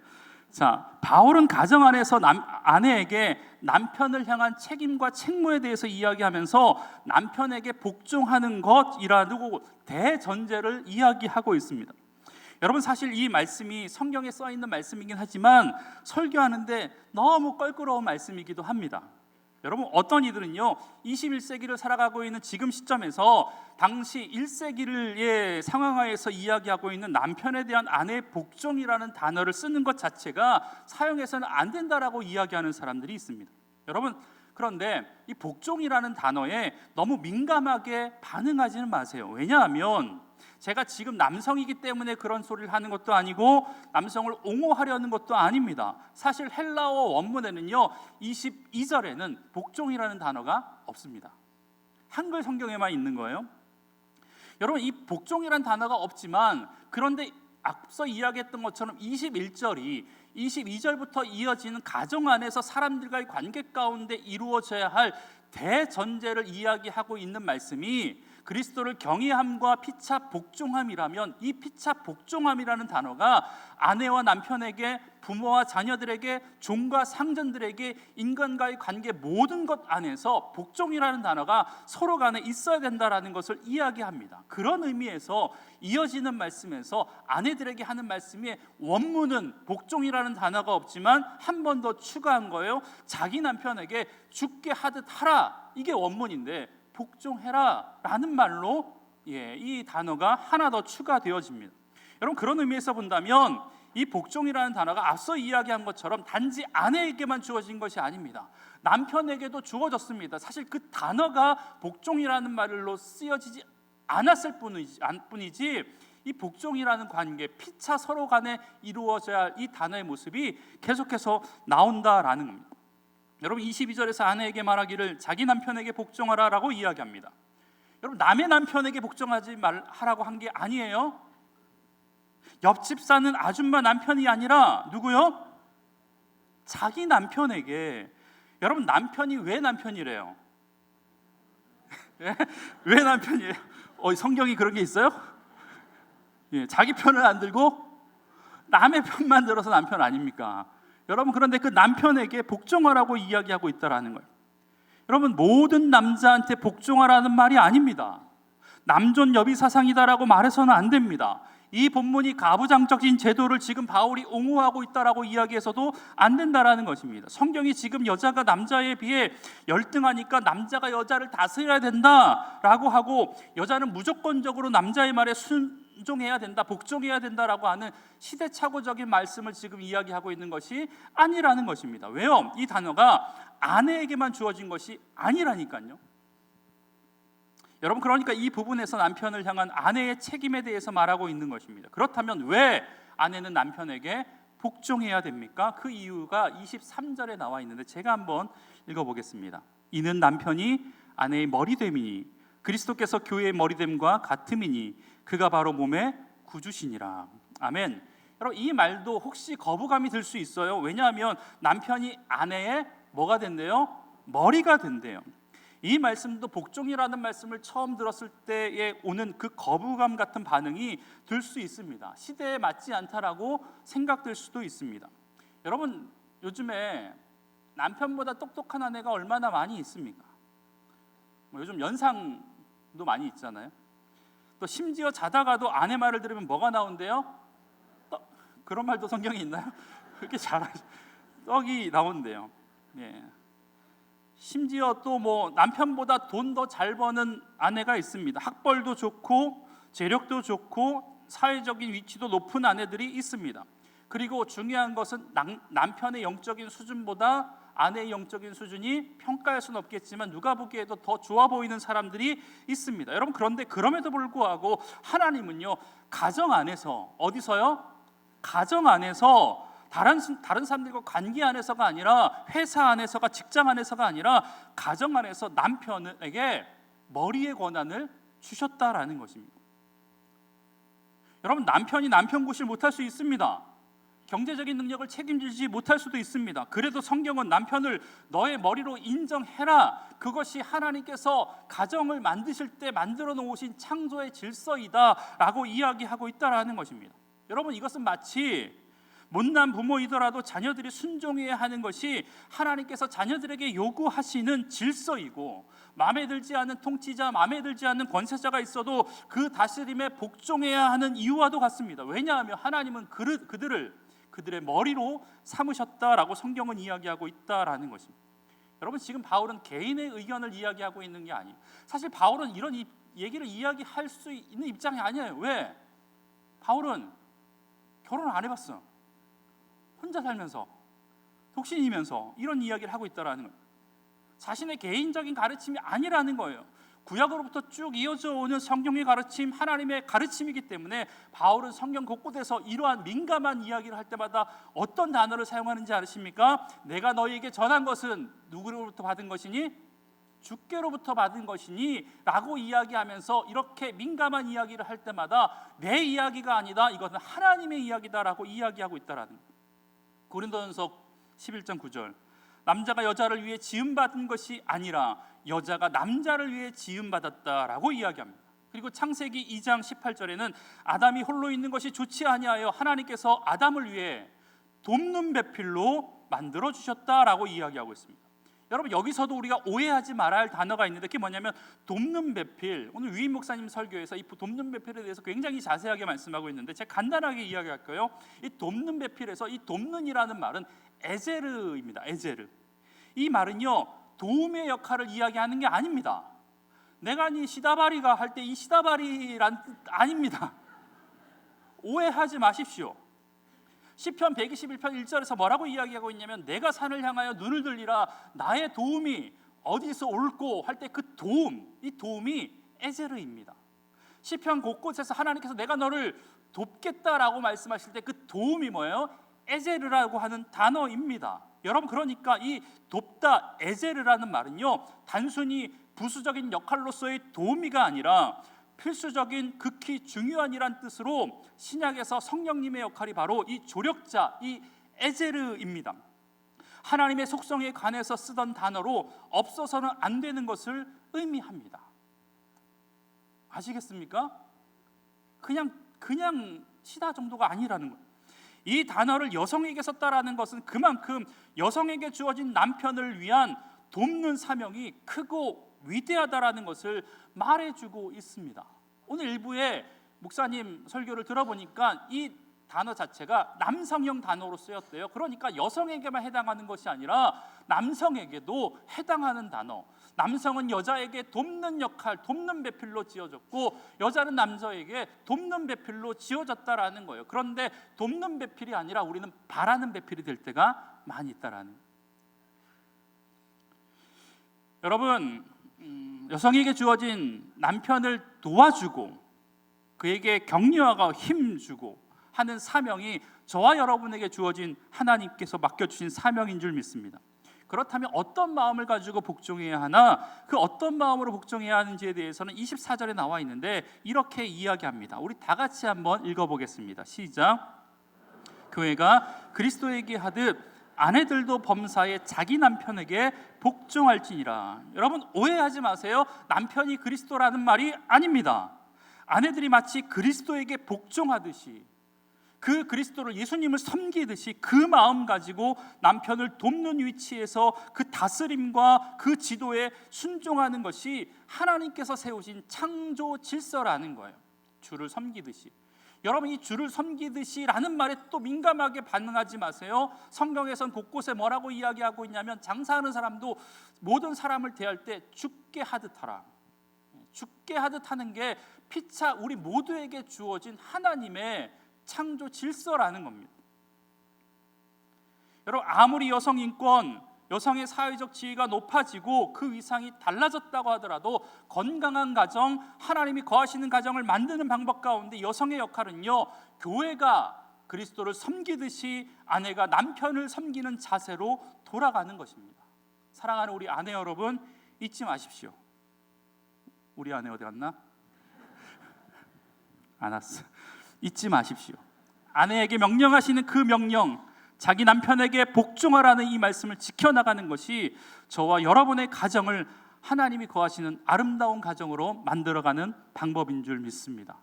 자, 바울은 가정 안에서 아내에게 남편을 향한 책임과 책무에 대해서 이야기하면서 남편에게 복종하는 것이라고 대전제를 이야기하고 있습니다. 여러분, 사실 이 말씀이 성경에 써 있는 말씀이긴 하지만 설교하는데 너무 껄끄러운 말씀이기도 합니다. 여러분, 어떤 이들은요 21세기를 살아가고 있는 지금 시점에서 당시 1세기를 상황하에서 이야기하고 있는 남편에 대한 아내의 복종이라는 단어를 쓰는 것 자체가 사용해서는 안 된다라고 이야기하는 사람들이 있습니다. 여러분, 그런데 이 복종이라는 단어에 너무 민감하게 반응하지는 마세요. 왜냐하면 제가 지금 남성이기 때문에 그런 소리를 하는 것도 아니고 남성을 옹호하려는 것도 아닙니다. 사실 헬라어 원문에는요 22절에는 복종이라는 단어가 없습니다. 한글 성경에만 있는 거예요. 여러분, 이 복종이라는 단어가 없지만 그런데 앞서 이야기했던 것처럼 21절이 22절부터 이어지는 가정 안에서 사람들과의 관계 가운데 이루어져야 할 대전제를 이야기하고 있는 말씀이 그리스도를 경외함과 피차 복종함이라면, 이 피차 복종함이라는 단어가 아내와 남편에게, 부모와 자녀들에게, 종과 상전들에게, 인간과의 관계 모든 것 안에서 복종이라는 단어가 서로 간에 있어야 된다라는 것을 이야기합니다. 그런 의미에서 이어지는 말씀에서 아내들에게 하는 말씀의 원문은 복종이라는 단어가 없지만 한 번 더 추가한 거예요. 자기 남편에게 죽게 하듯 하라, 이게 원문인데 복종해라 라는 말로 이 단어가 하나 더 추가되어집니다. 여러분, 그런 의미에서 본다면 이 복종이라는 단어가 앞서 이야기한 것처럼 단지 아내에게만 주어진 것이 아닙니다. 남편에게도 주어졌습니다. 사실 그 단어가 복종이라는 말로 쓰여지지 않았을 뿐이지 이 복종이라는 관계, 피차 서로 간에 이루어져야 할 이 단어의 모습이 계속해서 나온다라는 겁니다. 여러분, 22절에서 아내에게 말하기를 자기 남편에게 복종하라 라고 이야기합니다. 여러분, 남의 남편에게 복종하지 말라고 한 게 아니에요. 옆집 사는 아줌마 남편이 아니라 누구요? 자기 남편에게. 여러분, 남편이 왜 남편이래요? 왜 남편이에요? 성경이 그런 게 있어요? 자기 편을 안 들고 남의 편만 들어서 남편 아닙니까? 여러분, 그런데 그 남편에게 복종하라고 이야기하고 있다라는 거예요. 여러분, 모든 남자한테 복종하라는 말이 아닙니다. 남존 여비 사상이다라고 말해서는 안 됩니다. 이 본문이 가부장적인 제도를 지금 바울이 옹호하고 있다라고 이야기해서도 안 된다라는 것입니다. 성경이 지금 여자가 남자에 비해 열등하니까 남자가 여자를 다스려야 된다라고 하고 여자는 무조건적으로 남자의 말에 순종해야 된다, 복종해야 된다라고 하는 시대착오적인 말씀을 지금 이야기하고 있는 것이 아니라는 것입니다. 왜요? 이 단어가 아내에게만 주어진 것이 아니라니까요. 여러분, 그러니까 이 부분에서 남편을 향한 아내의 책임에 대해서 말하고 있는 것입니다. 그렇다면 왜 아내는 남편에게 복종해야 됩니까? 그 이유가 23절에 나와 있는데 제가 한번 읽어보겠습니다. 이는 남편이 아내의 머리됨이니 그리스도께서 교회의 머리됨과 같음이니 그가 바로 몸의 구주시니라. 아멘. 여러분, 이 말도 혹시 거부감이 들 수 있어요. 왜냐하면 남편이 아내의 뭐가 된대요? 머리가 된대요. 이 말씀도 복종이라는 말씀을 처음 들었을 때에 오는 그 거부감 같은 반응이 들 수 있습니다. 시대에 맞지 않다라고 생각될 수도 있습니다. 여러분, 요즘에 남편보다 똑똑한 아내가 얼마나 많이 있습니까? 요즘 연상도 많이 있잖아요. 또 심지어 자다가도 아내 말을 들으면 뭐가 나온대요? 그런 말도 성경에 있나요? 그렇게 잘하죠. 떡이 나온대요. 심지어 또 남편보다 돈 더 잘 버는 아내가 있습니다. 학벌도 좋고 재력도 좋고 사회적인 위치도 높은 아내들이 있습니다. 그리고 중요한 것은 남편의 영적인 수준보다 아내의 영적인 수준이 평가할 수는 없겠지만 누가 보기에도 더 좋아 보이는 사람들이 있습니다. 여러분, 그런데 그럼에도 불구하고 하나님은요, 가정 안에서, 어디서요? 가정 안에서 다른 사람들과 관계 안에서가 아니라 회사 안에서가, 직장 안에서가 아니라 가정 안에서 남편에게 머리의 권한을 주셨다라는 것입니다. 여러분, 남편이 남편 구실 못할 수 있습니다. 경제적인 능력을 책임지지 못할 수도 있습니다. 그래도 성경은 남편을 너의 머리로 인정해라, 그것이 하나님께서 가정을 만드실 때 만들어 놓으신 창조의 질서이다 라고 이야기하고 있다라는 것입니다. 여러분, 이것은 마치 못난 부모이더라도 자녀들이 순종해야 하는 것이 하나님께서 자녀들에게 요구하시는 질서이고, 마음에 들지 않는 통치자, 마음에 들지 않는 권세자가 있어도 그 다스림에 복종해야 하는 이유와도 같습니다. 왜냐하면 하나님은 그들의 머리로 삼으셨다라고 성경은 이야기하고 있다라는 것입니다. 여러분, 지금 바울은 개인의 의견을 이야기하고 있는 게 아니에요. 사실 바울은 이런 얘기를 이야기할 수 있는 입장이 아니에요. 왜? 바울은 결혼 안 해봤어. 혼자 살면서, 독신이면서 이런 이야기를 하고 있다라는 거예요. 자신의 개인적인 가르침이 아니라는 거예요. 구약으로부터 쭉 이어져 오는 성경의 가르침, 하나님의 가르침이기 때문에 바울은 성경 곳곳에서 이러한 민감한 이야기를 할 때마다 어떤 단어를 사용하는지 아십니까? 내가 너희에게 전한 것은 누구로부터 받은 것이니? 주께로부터 받은 것이니 라고 이야기하면서 이렇게 민감한 이야기를 할 때마다 내 이야기가 아니다, 이것은 하나님의 이야기다라고 이야기하고 있다라는 거예요. 고린도전서 11장 9절, 남자가 여자를 위해 지음받은 것이 아니라 여자가 남자를 위해 지음받았다라고 이야기합니다. 그리고 창세기 2장 18절에는 아담이 홀로 있는 것이 좋지 아니하여 하나님께서 아담을 위해 돕는 배필로 만들어 주셨다라고 이야기하고 있습니다. 여러분, 여기서도 우리가 오해하지 말아야 할 단어가 있는데 그게 뭐냐면 돕는 배필. 오늘 위임 목사님 설교에서 이 돕는 배필에 대해서 굉장히 자세하게 말씀하고 있는데 제가 간단하게 이야기할까요? 이 돕는 배필에서 이 돕는이라는 말은 에제르입니다. 에제르. 이 말은요, 도움의 역할을 이야기하는 게 아닙니다. 내가 니 시다바리가 할 때 이 시다바리란 뜻 아닙니다. 오해하지 마십시오. 시편 121편 1절에서 뭐라고 이야기하고 있냐면 내가 산을 향하여 눈을 들리라, 나의 도움이 어디서 올고 할 때 그 도움, 이 도움이 에제르입니다. 시편 곳곳에서 하나님께서 내가 너를 돕겠다라고 말씀하실 때 그 도움이 뭐예요? 에제르라고 하는 단어입니다. 여러분, 그러니까 이 돕다, 에제르라는 말은요, 단순히 부수적인 역할로서의 도우미가 아니라 필수적인 극히 중요한 이란 뜻으로 신약에서 성령님의 역할이 바로 이 조력자, 이 에제르입니다. 하나님의 속성에 관해서 쓰던 단어로 없어서는 안 되는 것을 의미합니다. 아시겠습니까? 그냥 시다 정도가 아니라는 거예요. 이 단어를 여성에게 썼다라는 것은 그만큼 여성에게 주어진 남편을 위한 돕는 사명이 크고 위대하다라는 것을 말해주고 있습니다. 오늘 일부에 목사님 설교를 들어보니까 이 단어 자체가 남성형 단어로 쓰였대요. 그러니까 여성에게만 해당하는 것이 아니라 남성에게도 해당하는 단어. 남성은 여자에게 돕는 역할, 돕는 배필로 지어졌고 여자는 남자에게 돕는 배필로 지어졌다라는 거예요. 그런데 돕는 배필이 아니라 우리는 바라는 배필이 될 때가 많이 있다라는 거예요. 여러분, 여성에게 주어진 남편을 도와주고 그에게 격려하고 힘주고 하는 사명이 저와 여러분에게 주어진 하나님께서 맡겨주신 사명인 줄 믿습니다. 그렇다면 어떤 마음을 가지고 복종해야 하나, 그 어떤 마음으로 복종해야 하는지에 대해서는 24절에 나와 있는데 이렇게 이야기합니다. 우리 다 같이 한번 읽어보겠습니다. 시작. 교회가 그리스도에게 하듯 아내들도 범사에 자기 남편에게 복종할지니라. 여러분, 오해하지 마세요. 남편이 그리스도라는 말이 아닙니다. 아내들이 마치 그리스도에게 복종하듯이, 그 그리스도를, 예수님을 섬기듯이 그 마음 가지고 남편을 돕는 위치에서 그 다스림과 그 지도에 순종하는 것이 하나님께서 세우신 창조 질서라는 거예요. 주를 섬기듯이. 여러분, 이 주를 섬기듯이라는 말에 또 민감하게 반응하지 마세요. 성경에선 곳곳에 뭐라고 이야기하고 있냐면 장사하는 사람도 모든 사람을 대할 때 죽게 하듯 하라. 죽게 하듯 하는 게 피차 우리 모두에게 주어진 하나님의 창조 질서라는 겁니다. 여러분, 아무리 여성 인권, 여성의 사회적 지위가 높아지고 그 위상이 달라졌다고 하더라도 건강한 가정, 하나님이 거하시는 가정을 만드는 방법 가운데 여성의 역할은요, 교회가 그리스도를 섬기듯이 아내가 남편을 섬기는 자세로 돌아가는 것입니다. 사랑하는 우리 아내 여러분, 잊지 마십시오. 우리 아내 어디 갔나? 안 왔어. 잊지 마십시오. 아내에게 명령하시는 그 명령, 자기 남편에게 복종하라는 이 말씀을 지켜나가는 것이 저와 여러분의 가정을 하나님이 거하시는 아름다운 가정으로 만들어가는 방법인 줄 믿습니다.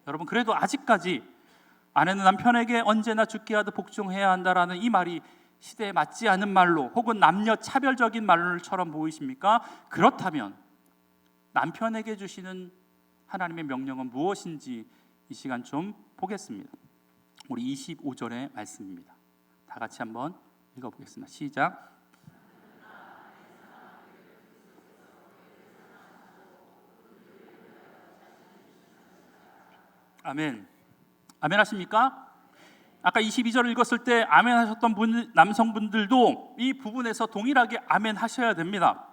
여러분, 그래도 아직까지 아내는 남편에게 언제나 죽게 하듯 복종해야 한다라는 이 말이 시대에 맞지 않은 말로 혹은 남녀 차별적인 말처럼 보이십니까? 그렇다면 남편에게 주시는 하나님의 명령은 무엇인지 이 시간 좀 보겠습니다. 우리 25절의 말씀입니다. 다 같이 한번 읽어보겠습니다. 시작. 아멘. 아멘 하십니까? 아까 22절을 읽었을 때 아멘 하셨던 남성분들도 이 부분에서 동일하게 아멘 하셔야 됩니다.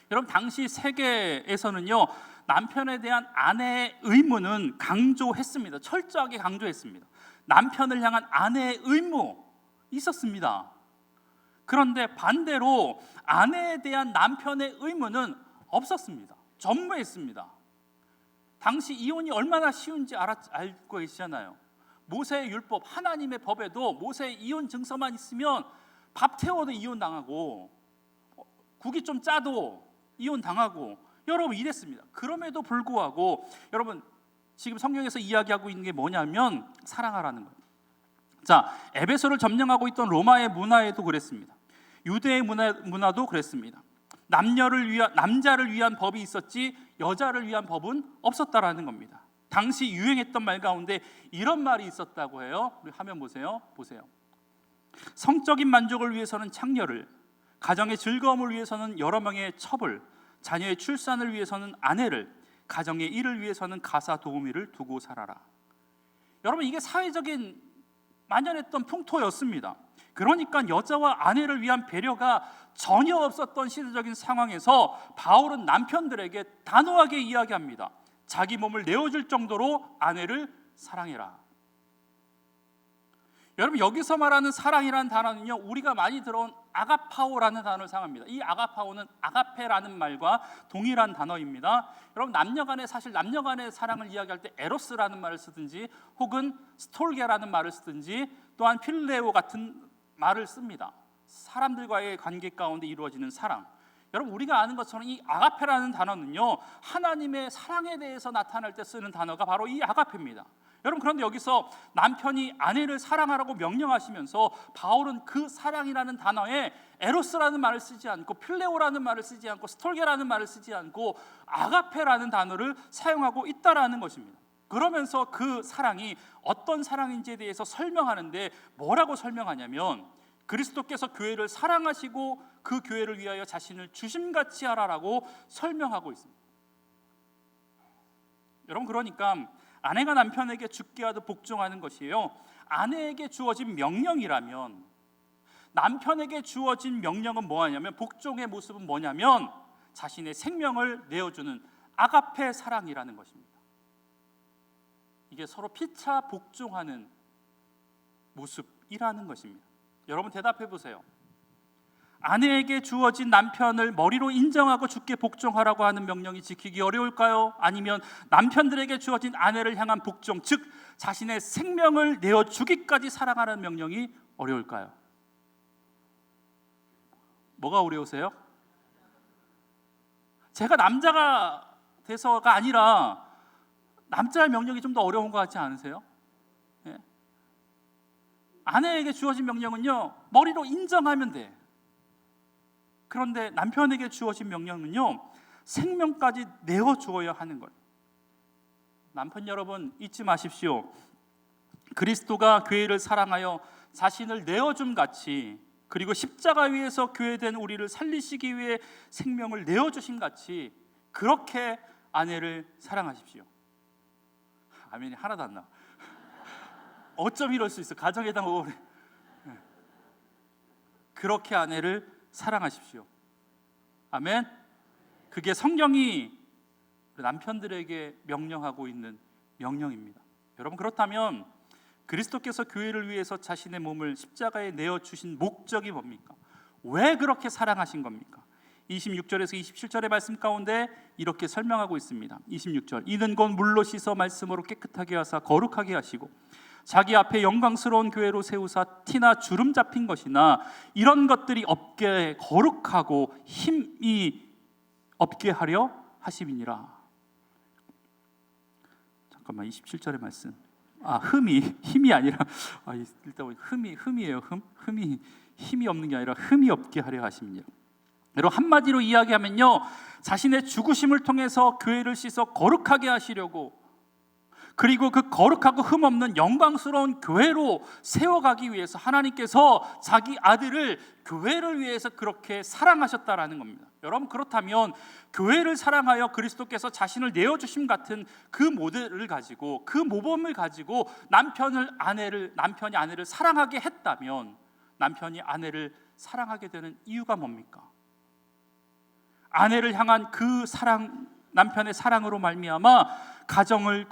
여러분, 당시 세계에서는요, 남편에 대한 아내의 의무는 강조했습니다. 철저하게 강조했습니다. 남편을 향한 아내의 의무 있었습니다. 그런데 반대로 아내에 대한 남편의 의무는 없었습니다. 전무했습니다. 당시 이혼이 얼마나 쉬운지 알고 계시잖아요. 모세의 율법, 하나님의 법에도 모세의 이혼 증서만 있으면 밥 태워도 이혼당하고 국이 좀 짜도 이혼당하고 여러분 이랬습니다. 그럼에도 불구하고 여러분 지금 성경에서 이야기하고 있는 게 뭐냐면 사랑하라는 거예요. 자, 에베소를 점령하고 있던 로마의 문화에도 그랬습니다. 유대의 문화도 그랬습니다. 남자를 위한 법이 있었지 여자를 위한 법은 없었다라는 겁니다. 당시 유행했던 말 가운데 이런 말이 있었다고 해요. 우리 화면 보세요. 성적인 만족을 위해서는 창녀를, 가정의 즐거움을 위해서는 여러 명의 첩을, 자녀의 출산을 위해서는 아내를, 가정의 일을 위해서는 가사 도우미를 두고 살아라. 여러분, 이게 사회적인 만연했던 풍토였습니다. 그러니까 여자와 아내를 위한 배려가 전혀 없었던 시대적인 상황에서 바울은 남편들에게 단호하게 이야기합니다. 자기 몸을 내어줄 정도로 아내를 사랑해라. 여러분, 여기서 말하는 사랑이라는 단어는요, 우리가 많이 들어온 아가파오라는 단어를 사용합니다. 이 아가파오는 아가페라는 말과 동일한 단어입니다. 여러분, 사실 남녀간의 사랑을 이야기할 때 에로스라는 말을 쓰든지 혹은 스톨게라는 말을 쓰든지 또한 필레오 같은 말을 씁니다. 사람들과의 관계 가운데 이루어지는 사랑. 여러분, 우리가 아는 것처럼 이 아가페라는 단어는요, 하나님의 사랑에 대해서 나타날 때 쓰는 단어가 바로 이 아가페입니다. 여러분, 그런데 여기서 남편이 아내를 사랑하라고 명령하시면서 바울은 그 사랑이라는 단어에 에로스라는 말을 쓰지 않고 필레오라는 말을 쓰지 않고 스톨게라는 말을 쓰지 않고 아가페라는 단어를 사용하고 있다라는 것입니다. 그러면서 그 사랑이 어떤 사랑인지에 대해서 설명하는데 뭐라고 설명하냐면 그리스도께서 교회를 사랑하시고 그 교회를 위하여 자신을 주심같이 하라라고 설명하고 있습니다. 여러분, 그러니까 아내가 남편에게 죽게 하듯 복종하는 것이에요. 아내에게 주어진 명령이라면, 남편에게 주어진 명령은 뭐냐면, 복종의 모습은 뭐냐면 자신의 생명을 내어주는 아가페 사랑이라는 것입니다. 이게 서로 피차 복종하는 모습이라는 것입니다. 여러분, 대답해 보세요. 아내에게 주어진 남편을 머리로 인정하고 주께 복종하라고 하는 명령이 지키기 어려울까요? 아니면 남편들에게 주어진 아내를 향한 복종, 즉 자신의 생명을 내어주기까지 사랑하는 명령이 어려울까요? 뭐가 어려우세요? 제가 남자가 돼서가 아니라 남자의 명령이 좀 더 어려운 것 같지 않으세요? 예? 아내에게 주어진 명령은요, 머리로 인정하면 돼. 그런데 남편에게 주어진 명령은요, 생명까지 내어주어야 하는 거예요. 남편 여러분, 잊지 마십시오. 그리스도가 교회를 사랑하여 자신을 내어줌 같이, 그리고 십자가 위에서 교회된 우리를 살리시기 위해 생명을 내어주신 같이 그렇게 아내를 사랑하십시오. 아멘이 하나도 안 나와. 어쩜 이럴 수 있어? 가정에다 뭐 그렇게 아내를 사랑하십시오. 아멘. 그게 성경이 남편들에게 명령하고 있는 명령입니다. 여러분, 그렇다면 그리스도께서 교회를 위해서 자신의 몸을 십자가에 내어주신 목적이 뭡니까? 왜 그렇게 사랑하신 겁니까? 26절에서 27절의 말씀 가운데 이렇게 설명하고 있습니다. 26절, 이는 곧 물로 씻어 말씀으로 깨끗하게 하사 거룩하게 하시고 자기 앞에 영광스러운 교회로 세우사 티나 주름 잡힌 것이나 이런 것들이 없게 거룩하고 힘이 없게 하려 하심이니라. 잠깐만, 27절의 말씀 힘이 아니라 일단 흠이에요. 힘이 없는 게 아니라 흠이 없게 하려 하십니다. 여러분, 한마디로 이야기하면요, 자신의 죽으심을 통해서 교회를 씻어 거룩하게 하시려고, 그리고 그 거룩하고 흠없는 영광스러운 교회로 세워가기 위해서 하나님께서 자기 아들을 교회를 위해서 그렇게 사랑하셨다라는 겁니다. 여러분, 그렇다면 교회를 사랑하여 그리스도께서 자신을 내어주심 같은 그 모델을 가지고, 그 모범을 가지고 남편이 아내를 사랑하게 했다면, 남편이 아내를 사랑하게 되는 이유가 뭡니까? 아내를 향한 그 사랑, 남편의 사랑으로 말미암아 가정을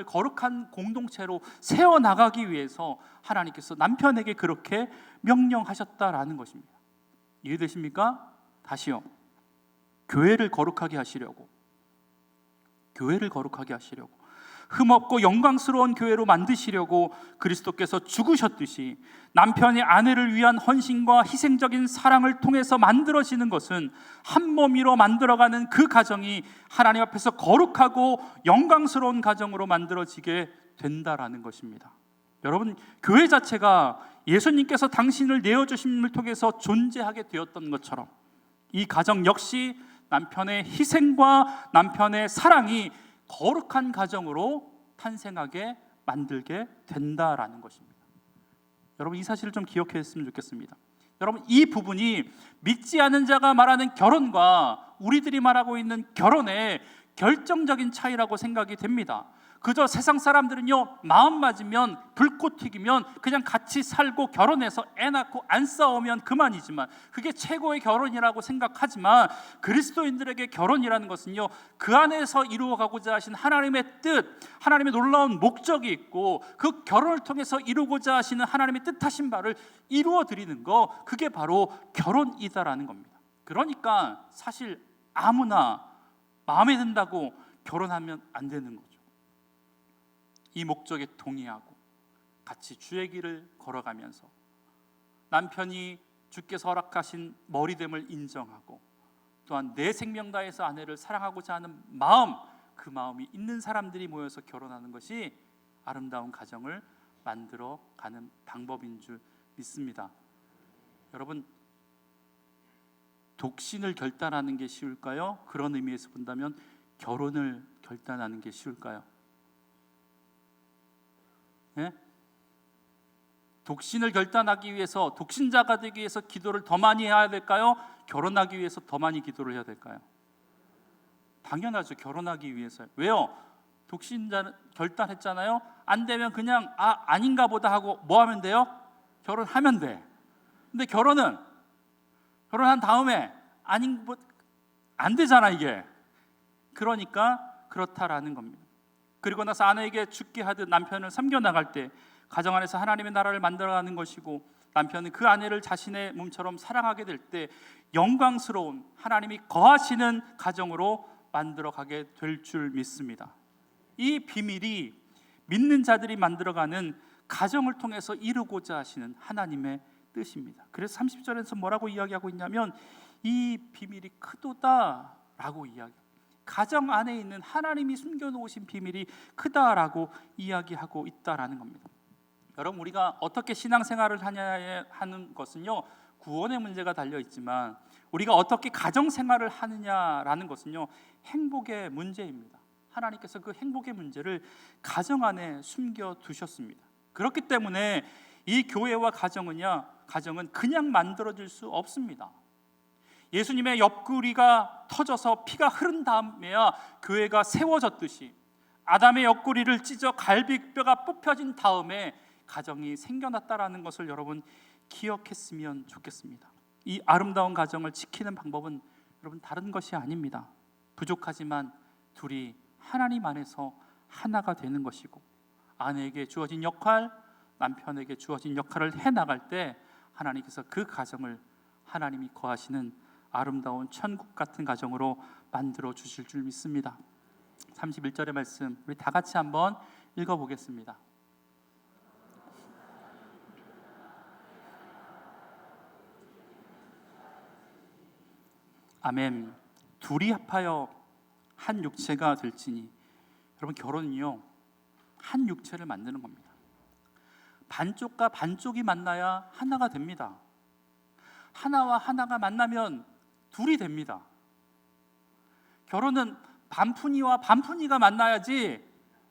거룩한 공동체로 세워나가기 위해서 하나님께서 남편에게 그렇게 명령하셨다라는 것입니다. 이해되십니까? 다시요. 교회를 거룩하게 하시려고, 흠없고 영광스러운 교회로 만드시려고 그리스도께서 죽으셨듯이 남편이 아내를 위한 헌신과 희생적인 사랑을 통해서 만들어지는 것은 한 몸으로 만들어가는 그 가정이 하나님 앞에서 거룩하고 영광스러운 가정으로 만들어지게 된다라는 것입니다. 여러분, 교회 자체가 예수님께서 당신을 내어주심을 통해서 존재하게 되었던 것처럼 이 가정 역시 남편의 희생과 남편의 사랑이 거룩한 가정으로 탄생하게 만들게 된다라는 것입니다. 여러분, 이 사실을 좀 기억했으면 좋겠습니다. 여러분, 이 부분이 믿지 않은 자가 말하는 결혼과 우리들이 말하고 있는 결혼의 결정적인 차이라고 생각이 됩니다. 그저 세상 사람들은요, 마음 맞으면 불꽃 튀기면 그냥 같이 살고 결혼해서 애 낳고 안 싸우면 그만이지만, 그게 최고의 결혼이라고 생각하지만, 그리스도인들에게 결혼이라는 것은요, 그 안에서 이루어가고자 하신 하나님의 뜻, 하나님의 놀라운 목적이 있고, 그 결혼을 통해서 이루고자 하시는 하나님의 뜻하신 바를 이루어 드리는 거, 그게 바로 결혼이다라는 겁니다. 그러니까 사실 아무나 마음에 든다고 결혼하면 안 되는 거죠. 이 목적에 동의하고 같이 주의 길을 걸어가면서 남편이 주께서 허락하신 머리됨을 인정하고, 또한 내 생명 다해서 아내를 사랑하고자 하는 마음, 그 마음이 있는 사람들이 모여서 결혼하는 것이 아름다운 가정을 만들어가는 방법인 줄 믿습니다. 여러분, 독신을 결단하는 게 쉬울까요? 그런 의미에서 본다면 결혼을 결단하는 게 쉬울까요? 예? 독신을 결단하기 위해서, 독신자가 되기 위해서 기도를 더 많이 해야 될까요? 결혼하기 위해서 더 많이 기도를 해야 될까요? 당연하죠. 결혼하기 위해서요. 왜요? 독신자는 결단했잖아요. 안 되면 그냥 아닌가 보다 하고 뭐 하면 돼요? 결혼하면 돼. 근데 결혼한 다음에 안 되잖아, 이게. 그러니까 그렇다라는 겁니다. 그리고 나서 아내에게 죽게 하듯 남편을 섬겨나갈 때 가정 안에서 하나님의 나라를 만들어가는 것이고, 남편은 그 아내를 자신의 몸처럼 사랑하게 될 때 영광스러운 하나님이 거하시는 가정으로 만들어가게 될 줄 믿습니다. 이 비밀이 믿는 자들이 만들어가는 가정을 통해서 이루고자 하시는 하나님의 뜻입니다. 그래서 30절에서 뭐라고 이야기하고 있냐면, 이 비밀이 크도다라고 이야기합니다. 가정 안에 있는 하나님이 숨겨놓으신 비밀이 크다라고 이야기하고 있다라는 겁니다. 여러분, 우리가 어떻게 신앙생활을 하냐 하는 것은요, 구원의 문제가 달려있지만 우리가 어떻게 가정생활을 하느냐라는 것은요, 행복의 문제입니다. 하나님께서 그 행복의 문제를 가정 안에 숨겨두셨습니다. 그렇기 때문에 이 교회와 가정은 그냥 만들어질 수 없습니다. 예수님의 옆구리가 터져서 피가 흐른 다음에야 교회가 세워졌듯이, 아담의 옆구리를 찢어 갈비뼈가 뽑혀진 다음에 가정이 생겨났다라는 것을 여러분 기억했으면 좋겠습니다. 이 아름다운 가정을 지키는 방법은 여러분 다른 것이 아닙니다. 부족하지만 둘이 하나님 안에서 하나가 되는 것이고, 아내에게 주어진 역할, 남편에게 주어진 역할을 해나갈 때 하나님께서 그 가정을 하나님이 거하시는 아름다운 천국 같은 가정으로 만들어 주실 줄 믿습니다. 31절의 말씀 우리 다 같이 한번 읽어보겠습니다. 아멘. 둘이 합하여 한 육체가 될지니. 여러분, 결혼은요 한 육체를 만드는 겁니다. 반쪽과 반쪽이 만나야 하나가 됩니다. 하나와 하나가 만나면 둘이 됩니다. 결혼은 반푼이와 반푼이가 만나야지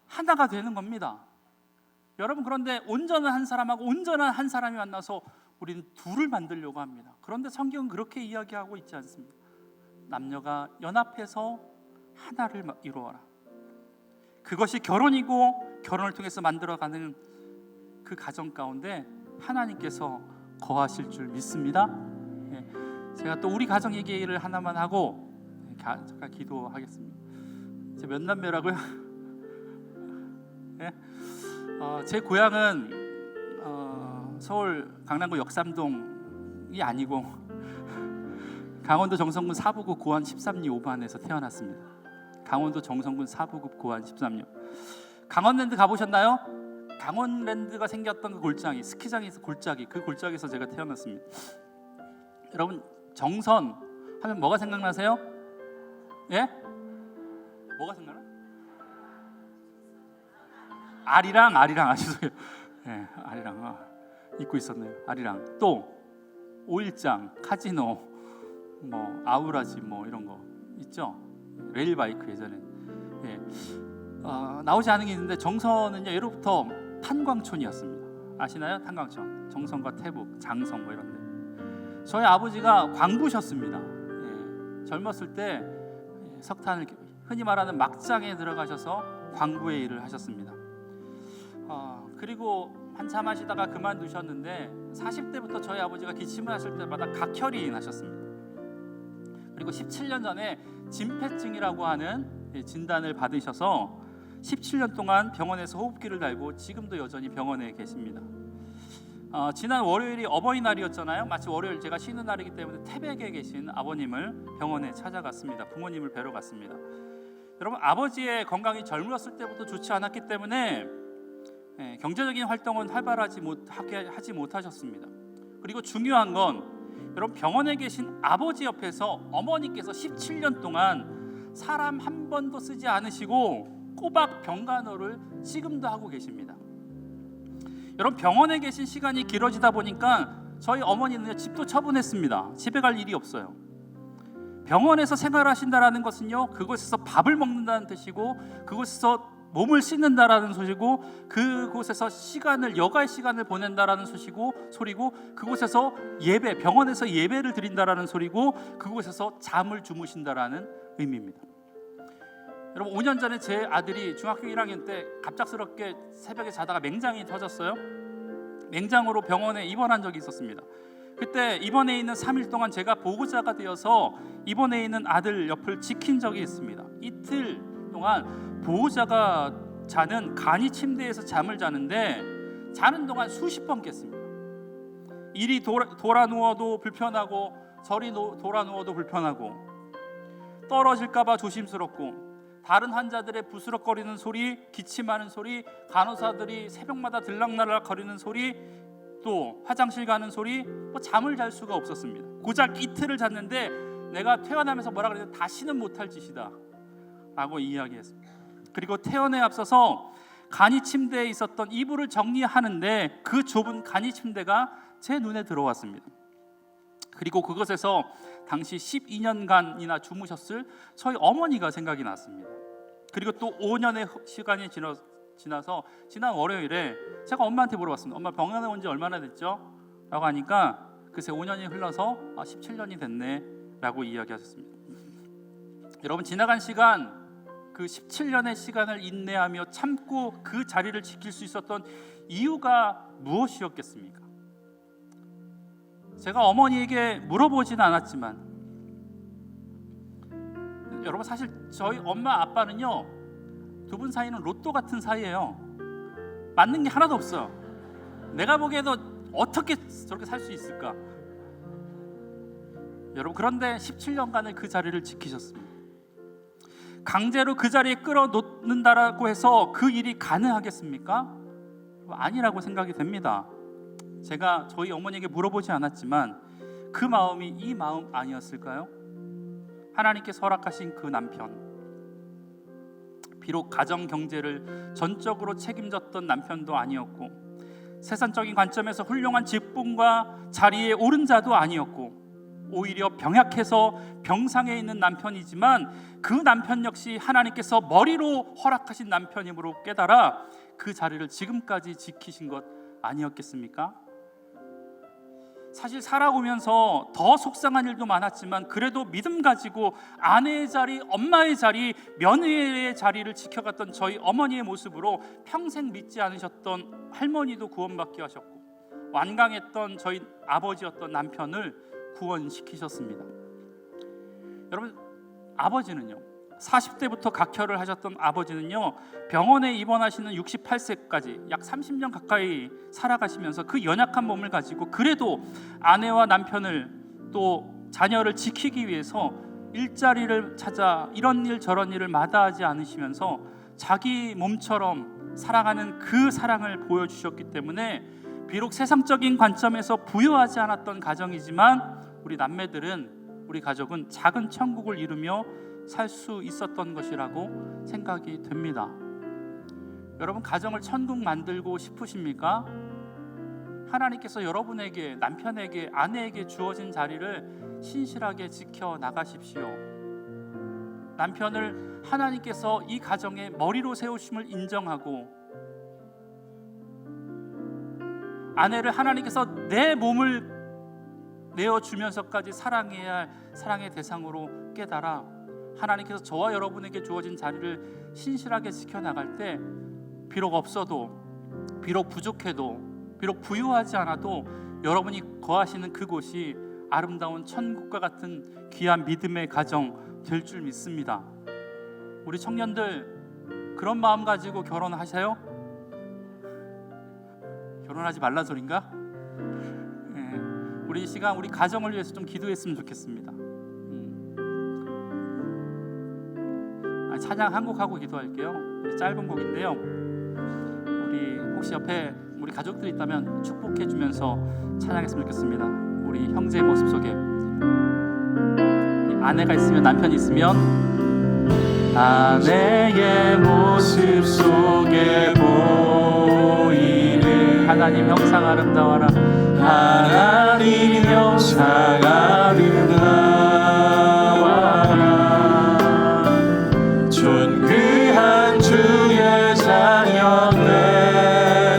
하나가 되는 겁니다. 여러분, 그런데 온전한 한 사람하고 온전한 한 사람이 만나서 우리는 둘을 만들려고 합니다. 그런데 성경은 그렇게 이야기하고 있지 않습니다. 남녀가 연합해서 하나를 이루어라. 그것이 결혼이고, 결혼을 통해서 만들어가는 그 가정 가운데 하나님께서 거하실 줄 믿습니다. 제가 또 우리 가정 얘기를 하나만 하고 잠깐 기도하겠습니다. 제 몇 남매라고요? 네? 제 고향은 서울 강남구 역삼동이 아니고 강원도 정선군 사부구 고안 13리 5반에서 태어났습니다. 강원도 정선군 사부구 고안 13리. 강원랜드 가보셨나요? 강원랜드가 생겼던 그 골짜기, 스키장에서 골짜기, 그 골짜기에서 제가 태어났습니다. 여러분, 정선 하면 뭐가 생각나세요? 예? 뭐가 생각나? 아리랑 아시죠? 예, 아리랑 잊고 있었네요. 아리랑. 또 오일장, 카지노, 뭐 아우라지 뭐 이런 거 있죠? 레일바이크 예전에. 예. 나오지 않은 게 있는데 정선은요, 예로부터 탄광촌이었습니다. 아시나요? 탄광촌. 정선과 태북, 장성 뭐 이런데. 저희 아버지가 광부셨습니다. 예. 젊었을 때 석탄을 흔히 말하는 막장에 들어가셔서 광부의 일을 하셨습니다. 그리고 한참 하시다가 그만두셨는데 40대부터 저희 아버지가 기침을 하실 때마다 각혈이 나셨습니다. 그리고 17년 전에 진폐증이라고 하는 진단을 받으셔서 17년 동안 병원에서 호흡기를 달고 지금도 여전히 병원에 계십니다. 지난 월요일이 어버이날이었잖아요. 마치 월요일 제가 쉬는 날이기 때문에 태백에 계신 아버님을 병원에 찾아갔습니다. 부모님을 뵈러 갔습니다. 여러분, 아버지의 건강이 젊었을 때부터 좋지 않았기 때문에 경제적인 활동은 활발하지 못하셨습니다. 그리고 중요한 건 여러분, 병원에 계신 아버지 옆에서 어머니께서 17년 동안 사람 한 번도 쓰지 않으시고 꼬박 병간호를 지금도 하고 계십니다. 여러분, 병원에 계신 시간이 길어지다 보니까 저희 어머니는 집도 처분했습니다. 집에 갈 일이 없어요. 병원에서 생활하신다라는 것은요, 그곳에서 밥을 먹는다는 뜻이고 그곳에서 몸을 씻는다라는 소리고 그곳에서 여가의 시간을 보낸다라는 소리고 그곳에서 병원에서 예배를 드린다라는 소리고 그곳에서 잠을 주무신다라는 의미입니다. 여러분, 5년 전에 제 아들이 중학교 1학년 때 갑작스럽게 새벽에 자다가 맹장이 터졌어요. 맹장으로 병원에 입원한 적이 있었습니다. 그때 입원해 있는 3일 동안 제가 보호자가 되어서 입원해 있는 아들 옆을 지킨 적이 있습니다. 이틀 동안 보호자가 자는 간이 침대에서 잠을 자는데 자는 동안 수십 번 깼습니다. 이리 돌아 누워도 불편하고 저리 돌아 누워도 불편하고 떨어질까 봐 조심스럽고 다른 환자들의 부스럭거리는 소리, 기침하는 소리, 간호사들이 새벽마다 들락날락 거리는 소리, 또 화장실 가는 소리, 잠을 잘 수가 없었습니다. 고작 이틀을 잤는데 내가 퇴원하면서 뭐라 그랬냐, 다시는 못할 짓이다 라고 이야기했습니다. 그리고 퇴원에 앞서서 간이 침대에 있었던 이불을 정리하는데 그 좁은 간이 침대가 제 눈에 들어왔습니다. 그리고 그것에서 당시 12년간이나 주무셨을 저희 어머니가 생각이 났습니다. 그리고 또 5년의 시간이 지나서 지난 월요일에 제가 엄마한테 물어봤습니다. 엄마, 병원에 온 지 얼마나 됐죠? 라고 하니까 글쎄 5년이 흘러서 17년이 됐네 라고 이야기하셨습니다. 여러분, 지나간 시간, 그 17년의 시간을 인내하며 참고 그 자리를 지킬 수 있었던 이유가 무엇이었겠습니까? 제가 어머니에게 물어보지는 않았지만 여러분, 사실 저희 엄마 아빠는요, 두 분 사이는 로또 같은 사이예요. 맞는 게 하나도 없어요. 내가 보기에도 어떻게 저렇게 살 수 있을까? 여러분, 그런데 17년간을 그 자리를 지키셨습니다. 강제로 그 자리에 끌어놓는다라고 해서 그 일이 가능하겠습니까? 아니라고 생각이 됩니다. 제가 저희 어머니에게 물어보지 않았지만 그 마음이 이 마음 아니었을까요? 하나님께서 허락하신 그 남편, 비록 가정 경제를 전적으로 책임졌던 남편도 아니었고, 세상적인 관점에서 훌륭한 직분과 자리에 오른 자도 아니었고, 오히려 병약해서 병상에 있는 남편이지만 그 남편 역시 하나님께서 머리로 허락하신 남편임으로 깨달아 그 자리를 지금까지 지키신 것 아니었겠습니까? 사실 살아오면서 더 속상한 일도 많았지만 그래도 믿음 가지고 아내의 자리, 엄마의 자리, 며느리의 자리를 지켜갔던 저희 어머니의 모습으로 평생 믿지 않으셨던 할머니도 구원받게 하셨고, 완강했던 저희 아버지였던 남편을 구원시키셨습니다. 여러분, 아버지는요, 40대부터 각혈을 하셨던 아버지는요, 병원에 입원하시는 68세까지 약 30년 가까이 살아가시면서 그 연약한 몸을 가지고 그래도 아내와 남편을 또 자녀를 지키기 위해서 일자리를 찾아 이런 일 저런 일을 마다하지 않으시면서 자기 몸처럼 사랑하는 그 사랑을 보여주셨기 때문에 비록 세상적인 관점에서 부유하지 않았던 가정이지만 우리 남매들은, 우리 가족은 작은 천국을 이루며 살 수 있었던 것이라고 생각이 됩니다. 여러분, 가정을 천국 만들고 싶으십니까? 하나님께서 여러분에게, 남편에게, 아내에게 주어진 자리를 신실하게 지켜 나가십시오. 남편을 하나님께서 이 가정의 머리로 세우심을 인정하고, 아내를 하나님께서 내 몸을 내어주면서까지 사랑해야 할 사랑의 대상으로 깨달아 하나님께서 저와 여러분에게 주어진 자리를 신실하게 지켜나갈 때 비록 없어도, 비록 부족해도, 비록 부유하지 않아도 여러분이 거하시는 그곳이 아름다운 천국과 같은 귀한 믿음의 가정 될 줄 믿습니다. 우리 청년들, 그런 마음 가지고 결혼하세요? 결혼하지 말라 소린가? 우리 이 시간 우리 가정을 위해서 좀 기도했으면 좋겠습니다. 찬양 한 곡 하고 기도할게요. 우리 짧은 곡인데요. 우리 혹시 옆에 우리 가족들이 있다면 축복해 주면서 찬양했으면 좋겠습니다. 우리 형제의 모습 속에 아내가 있으면, 남편이 있으면 아내의 모습 속에 보이는 하나님 형상 아름다워라. 하나님 형상 아름다워라. 존귀한 주의 자녀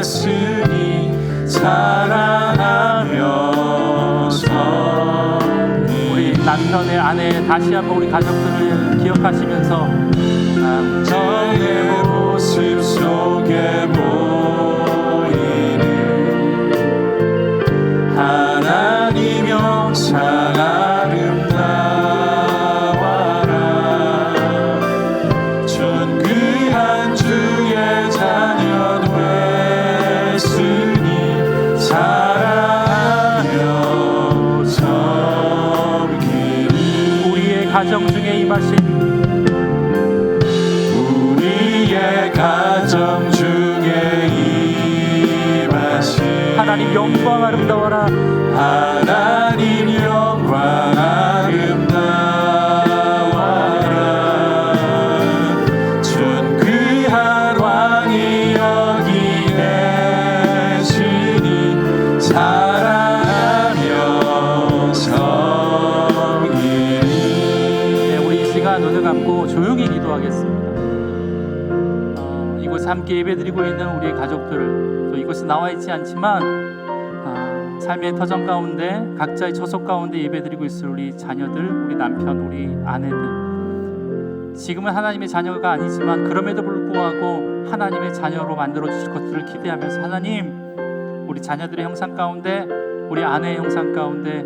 됐으니 사랑하며 섬기리. 우리 남편의, 아내, 다시 한번 우리 가족들을 기억하시면서 남편의 모습 속에 하나님 형상 아름다워라. 존귀한 주의 자녀 됐으니 사랑하며 섬기리. 우리의 가정 중에 임하신, 우리의 가정 중에 임하신 하나님 영광 아름다워라. 하나님 영광 아름다워라. 존귀한 왕이 여기 계시니 사랑하며 섬기리. 네, 우리 이 시간 눈을 감고 조용히 기도하겠습니다. 이곳에 함께 예배드리고 있는 우리 가족들, 또 이곳에 나와 있지 않지만 삶의 터전 가운데, 각자의 처소 가운데 예배드리고 있을 우리 자녀들, 우리 남편, 우리 아내들, 지금은 하나님의 자녀가 아니지만 그럼에도 불구하고 하나님의 자녀로 만들어 주실 것들을 기대하면서, 하나님, 우리 자녀들의 형상 가운데, 우리 아내의 형상 가운데,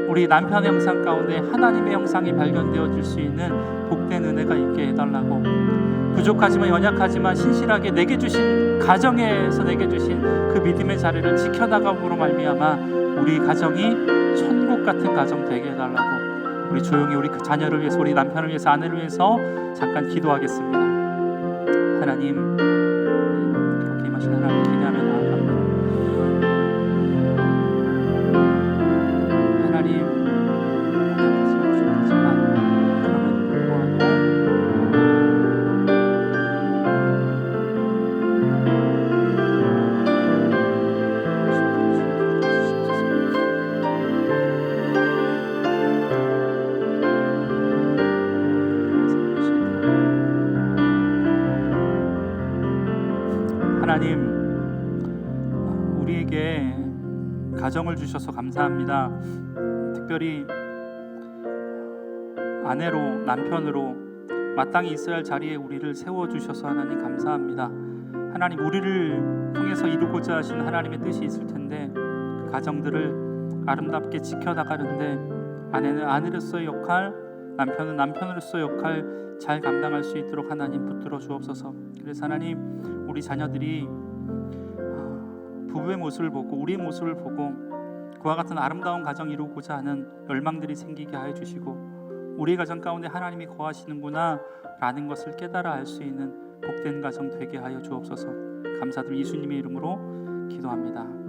우리 남편의 형상 가운데 하나님의 형상이 발견되어 줄 수 있는 복된 은혜가 있게 해달라고, 부족하지만 연약하지만 신실하게 내게 주신, 가정에서 내게 주신 그 믿음의 자리를 지켜나감으로 말미암아 우리 가정이 천국 같은 가정 되게 해달라고, 우리 조용히 우리 그 자녀를 위해서, 우리 남편을 위해서, 아내를 위해서 잠깐 기도하겠습니다. 하나님, 이렇게 임하신 하나님을 기대하며 나아갑니다. 하나님, 말씀하시지만 그럼에도 불구하고 하나님, 우리에게 가정을 주셔서 감사합니다. 특별히 아내로, 남편으로 마땅히 있어야 할 자리에 우리를 세워주셔서 하나님 감사합니다. 하나님, 우리를 통해서 이루고자 하신 하나님의 뜻이 있을 텐데 그 가정들을 아름답게 지켜나가는데 아내는 아내로서의 역할, 남편은 남편으로서의 역할 잘 감당할 수 있도록 하나님 붙들어 주옵소서. 그래서 하나님, 우리 자녀들이 부부의 모습을 보고 우리의 모습을 보고 그와 같은 아름다운 가정 이루고자 하는 열망들이 생기게 하여 주시고 우리의 가정 가운데 하나님이 거하시는구나 라는 것을 깨달아 알 수 있는 복된 가정 되게 하여 주옵소서. 감사드리며 예수님의 이름으로 기도합니다. 아멘.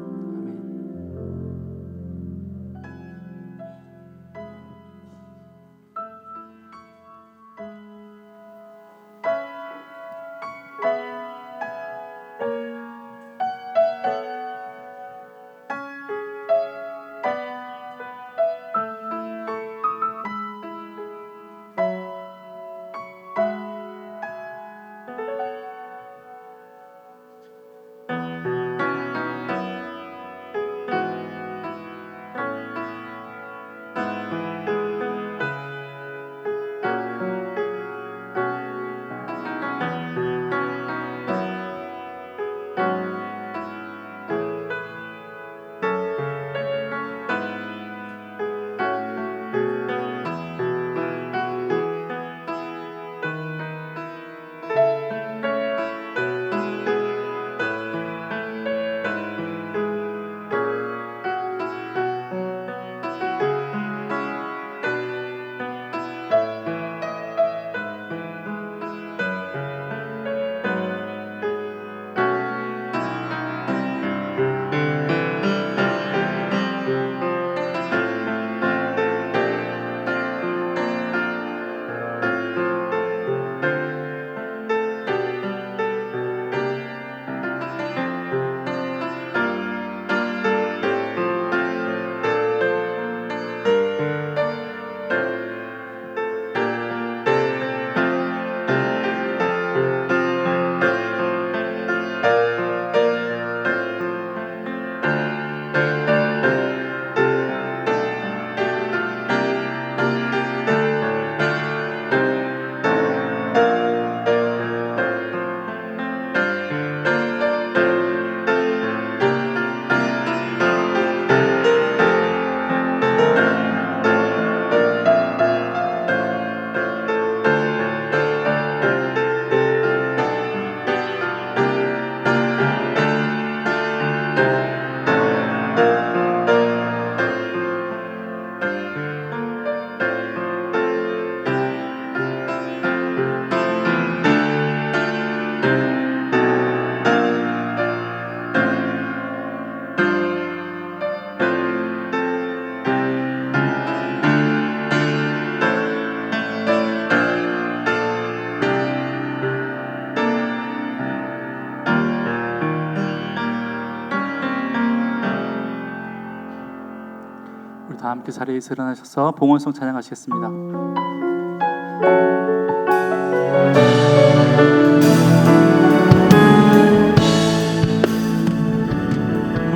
우리 다 함께 자리에서 일어나셔서 봉헌송 찬양하시겠습니다.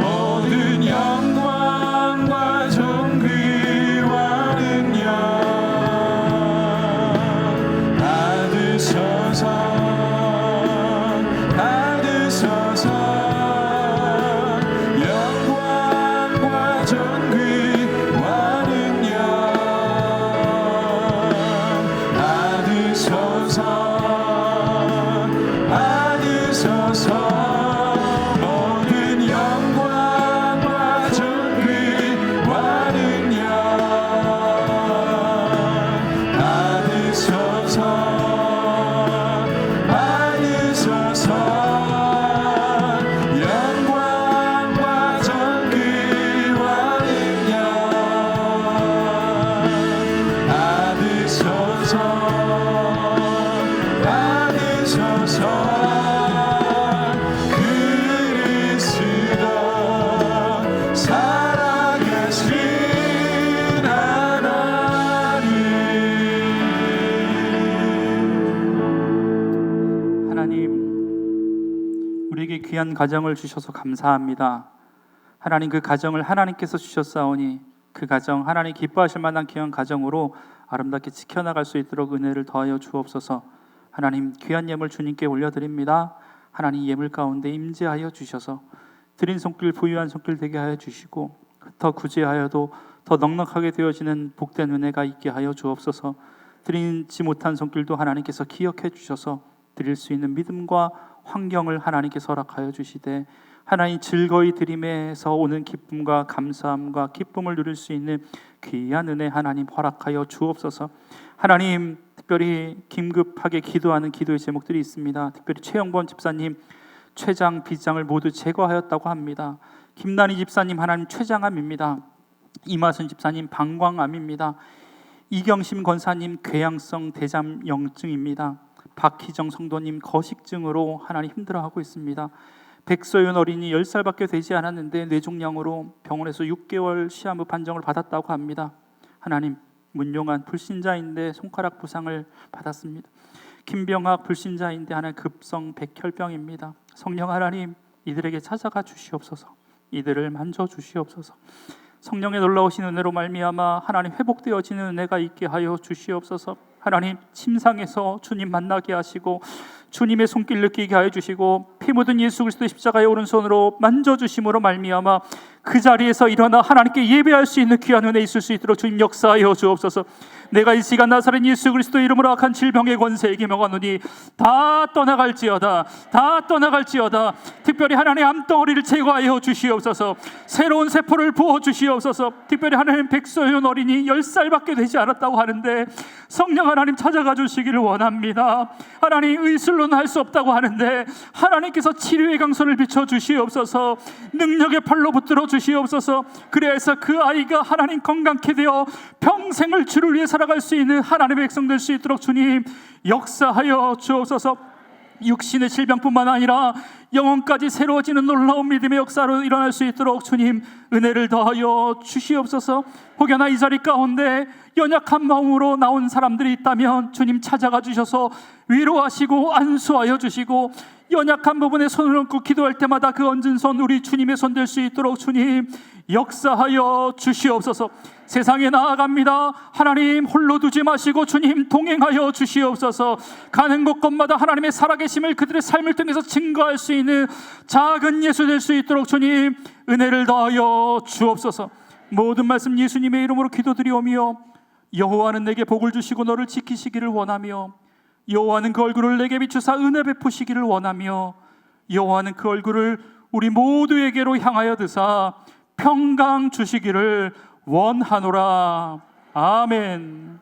모든 영광과 존귀와 능력 받으소서 받으소서 영광과 존귀와 능력 우리에게 귀한 가정을 주셔서 감사합니다. 하나님, 그 가정을 하나님께서 주셨사오니 그 가정 하나님 기뻐하실 만한 귀한 가정으로 아름답게 지켜나갈 수 있도록 은혜를 더하여 주옵소서. 하나님, 귀한 예물 주님께 올려드립니다. 하나님, 예물 가운데 임재하여 주셔서 드린 손길 부유한 손길 되게 하여 주시고 더 구제하여도 더 넉넉하게 되어지는 복된 은혜가 있게 하여 주옵소서. 드리지 못한 손길도 하나님께서 기억해 주셔서 드릴 수 있는 믿음과 환경을 하나님께서 허락하여 주시되 하나님, 즐거이 드림에서 오는 기쁨과 감사함과 기쁨을 누릴 수 있는 귀한 은혜 하나님 허락하여 주옵소서. 하나님, 특별히 긴급하게 기도하는 기도의 제목들이 있습니다. 특별히 최영번 집사님 췌장, 비장을 모두 제거하였다고 합니다. 김난희 집사님 하나님 췌장암입니다. 이마순 집사님 방광암입니다. 이경심 권사님 궤양성 대장염증입니다. 박희정 성도님 거식증으로 하나님 힘들어하고 있습니다. 백소연 어린이 10살밖에 되지 않았는데 뇌종양으로 병원에서 6개월 시한부 판정을 받았다고 합니다. 하나님, 문용한 불신자인데 손가락 부상을 받았습니다. 김병학 불신자인데 하나님 급성 백혈병입니다. 성령 하나님, 이들에게 찾아가 주시옵소서. 이들을 만져 주시옵소서. 성령의 놀라우신 은혜로 말미암아 하나님 회복되어지는 은혜가 있게 하여 주시옵소서. 하나님, 침상에서 주님 만나게 하시고 주님의 손길 느끼게 하여 주시고 피 묻은 예수 그리스도의 십자가의 오른손으로 만져주심으로 말미암아 그 자리에서 일어나 하나님께 예배할 수 있는 귀한 은혜 있을 수 있도록 주님 역사하여 주옵소서. 내가 이 시간 나사렛 예수 그리스도 이름으로 악한 질병의 권세에 기명하노니 다 떠나갈지어다, 다 떠나갈지어다. 특별히 하나님 암덩어리를 제거하여 주시옵소서. 새로운 세포를 부어 주시옵소서. 특별히 하나님 백소연 어린이 10살밖에 되지 않았다고 하는데 성령 하나님 찾아가 주시기를 원합니다. 하나님, 의술로는 할 수 없다고 하는데 하나님께서 치료의 강선을 비춰 주시옵소서. 능력의 팔로 붙들어 주시옵소서. 그래서 그 아이가 하나님 건강케 되어 평생을 주를 위해 살아갈 수 있는 하나님의 백성 될 수 있도록 주님 역사하여 주옵소서. 육신의 질병뿐만 아니라 영혼까지 새로워지는 놀라운 믿음의 역사로 일어날 수 있도록 주님 은혜를 더하여 주시옵소서. 혹여나 이 자리 가운데 연약한 마음으로 나온 사람들이 있다면 주님 찾아가 주셔서 위로하시고 안수하여 주시고 연약한 부분에 손을 얹고 기도할 때마다 그 얹은 손 우리 주님의 손 될 수 있도록 주님 역사하여 주시옵소서. 세상에 나아갑니다. 하나님 홀로 두지 마시고 주님 동행하여 주시옵소서. 가는 곳곳마다 하나님의 살아계심을 그들의 삶을 통해서 증거할 수 있는 작은 예수 될 수 있도록 주님 은혜를 더하여 주옵소서. 모든 말씀 예수님의 이름으로 기도드리오며 여호와는 내게 복을 주시고 너를 지키시기를 원하며 여호와는 그 얼굴을 내게 비추사 은혜 베푸시기를 원하며 여호와는 그 얼굴을 우리 모두에게로 향하여 드사 평강 주시기를 원하노라. 아멘.